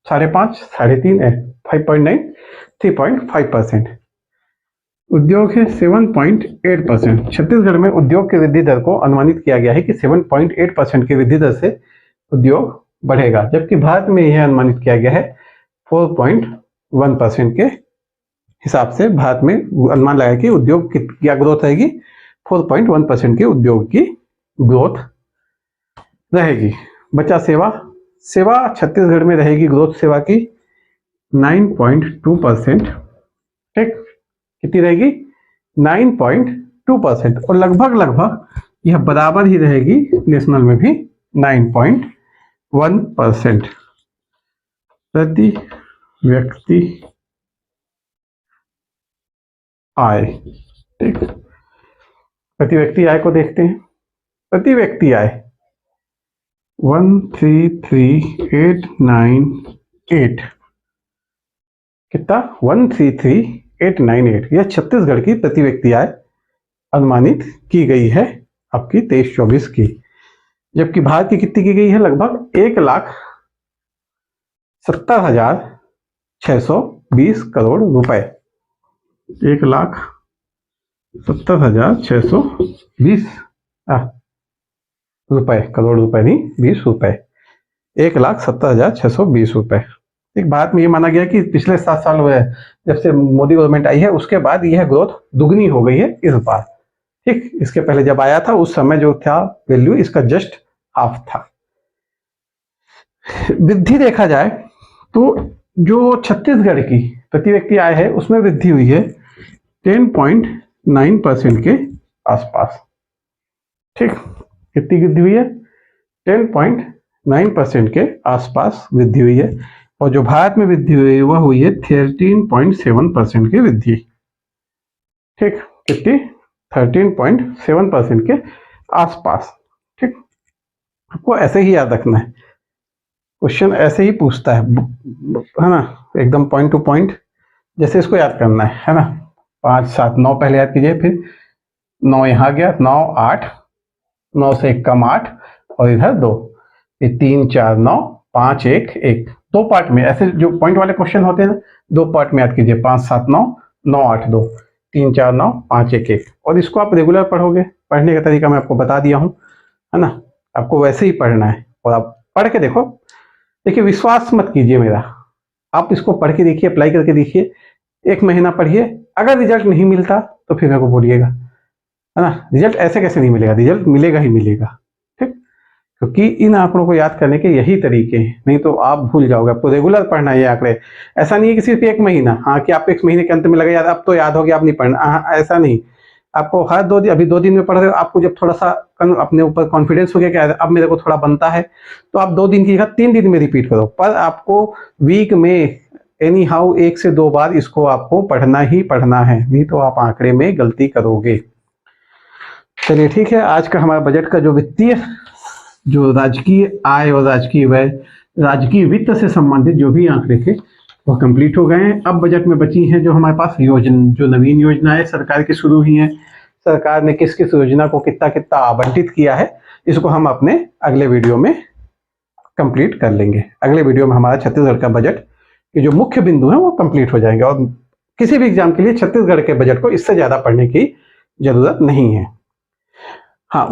Speaker 1: 5.5, 3.5, 5.9, 3.5%। उद्योग है 7.8%। छत्तीसगढ़ में उद्योग की वृद्धि दर को अनुमानित किया गया है कि 7.8% की वृद्धि दर से उद्योग बढ़ेगा, जबकि भारत में यह अनुमानित किया गया है 4.1% के हिसाब से। भारत में अनुमान लगाया कि उद्योग की क्या ग्रोथ रहेगी, 4.1% के उद्योग की ग्रोथ रहेगी। बचा सेवा छत्तीसगढ़ में रहेगी ग्रोथ सेवा की 9.2%, ठीक। कितनी रहेगी, 9.2%, और लगभग यह बराबर ही रहेगी नेशनल में भी 9.1% प्रति व्यक्ति आय, ठीक। प्रति व्यक्ति आय को देखते हैं, प्रति व्यक्ति आय 133,898, कितना, 133,898, यह छत्तीसगढ़ की प्रति व्यक्ति आय अनुमानित की गई है आपकी 23-24 की, जबकि भारत की कितनी की गई है, लगभग 1,70,620 करोड़ रुपए, 1,70,620 रुपए, करोड़ रुपए नहीं, 20 रुपए, 1,70,620 रुपए। एक भारत में ये माना गया कि पिछले 7 साल हुए जब से मोदी गवर्नमेंट आई है, उसके बाद यह ग्रोथ दुगनी हो गई है इस बार, ठीक। इसके पहले जब आया था उस समय जो था वैल्यू इसका जस्ट हाफ था। वृद्धि देखा जाए तो जो छत्तीसगढ़ की प्रति व्यक्ति आय है उसमें वृद्धि हुई है 10.9% के आसपास, ठीक। कितनी वृद्धि हुई है, 10.9% के आसपास वृद्धि हुई है, और जो भारत में वृद्धि हुई है वह हुई है 13.7% की वृद्धि, ठीक। कितनी, 13.7% के आसपास, ठीक। आपको ऐसे ही याद रखना है, क्वेश्चन ऐसे ही पूछता है ना, एकदम पॉइंट टू पॉइंट, जैसे इसको याद करना है ना। 5, 7, 9 पहले याद कीजिए, फिर 9 यहाँ गया, 9, 8, 9 से 1 कम 8, और इधर 2, फिर 3, 4, 9, 5, 1, 1, दो पार्ट में, ऐसे जो पॉइंट वाले क्वेश्चन होते हैं ना, दो पार्ट में याद कीजिए, 5 7 9, 9 8 2, 3 4 9, 5 1 1। और इसको आप रेगुलर पढ़ोगे, पढ़ने का तरीका मैं आपको बता दिया हूँ, है ना। आपको वैसे ही पढ़ना है और आप पढ़ के देखो। देखिए विश्वास मत कीजिए मेरा, आप इसको पढ़ के देखिए, अप्लाई करके देखिए, 1 महीना पढ़िए, अगर रिजल्ट नहीं मिलता तो फिर मेरे को बोलिएगा, है ना। रिजल्ट ऐसे कैसे नहीं मिलेगा, रिजल्ट मिलेगा ही मिलेगा, ठीक। क्योंकि इन आंकड़ों को याद करने के यही तरीके हैं, नहीं तो आप भूल जाओगे। आपको रेगुलर पढ़ना है ये आंकड़े, ऐसा नहीं है कि सिर्फ 1 महीना, हाँ कि आप 1 महीने के अंत में लगे याद, अब तो याद हो गया, अब नहीं पढ़ना, हाँ ऐसा नहीं। आपको हर 2 दिन, अभी 2 दिन में पढ़ रहे हो, आपको जब थोड़ा सा अपने ऊपर कॉन्फिडेंस हो गया कि अब मेरे को थोड़ा बनता है, तो आप 2 दिन की जगह 3 दिन में रिपीट करो, पर आपको वीक में एनी हाउ 1 से 2 बार इसको आपको पढ़ना ही पढ़ना है, नहीं तो आप आंकड़े में गलती करोगे। चलिए ठीक है, आज का हमारा बजट का जो वित्तीय, जो राजकीय आय और राजकीय व्यय, राजकीय वित्त से संबंधित जो भी आंकड़े थे वो कंप्लीट हो गए हैं। अब बजट में बची हैं जो हमारे पास योजना, जो नवीन योजनाएं सरकार की शुरू हुई हैं, सरकार ने किस किस योजना को कितना कितना आवंटित किया है, इसको हम अपने अगले वीडियो में कंप्लीट कर लेंगे। अगले वीडियो में हमारा छत्तीसगढ़ का बजट के जो मुख्य बिंदु हैं वो कंप्लीट हो जाएंगे, और किसी भी एग्जाम के लिए छत्तीसगढ़ के बजट को इससे ज्यादा पढ़ने की जरूरत नहीं है। हाँ,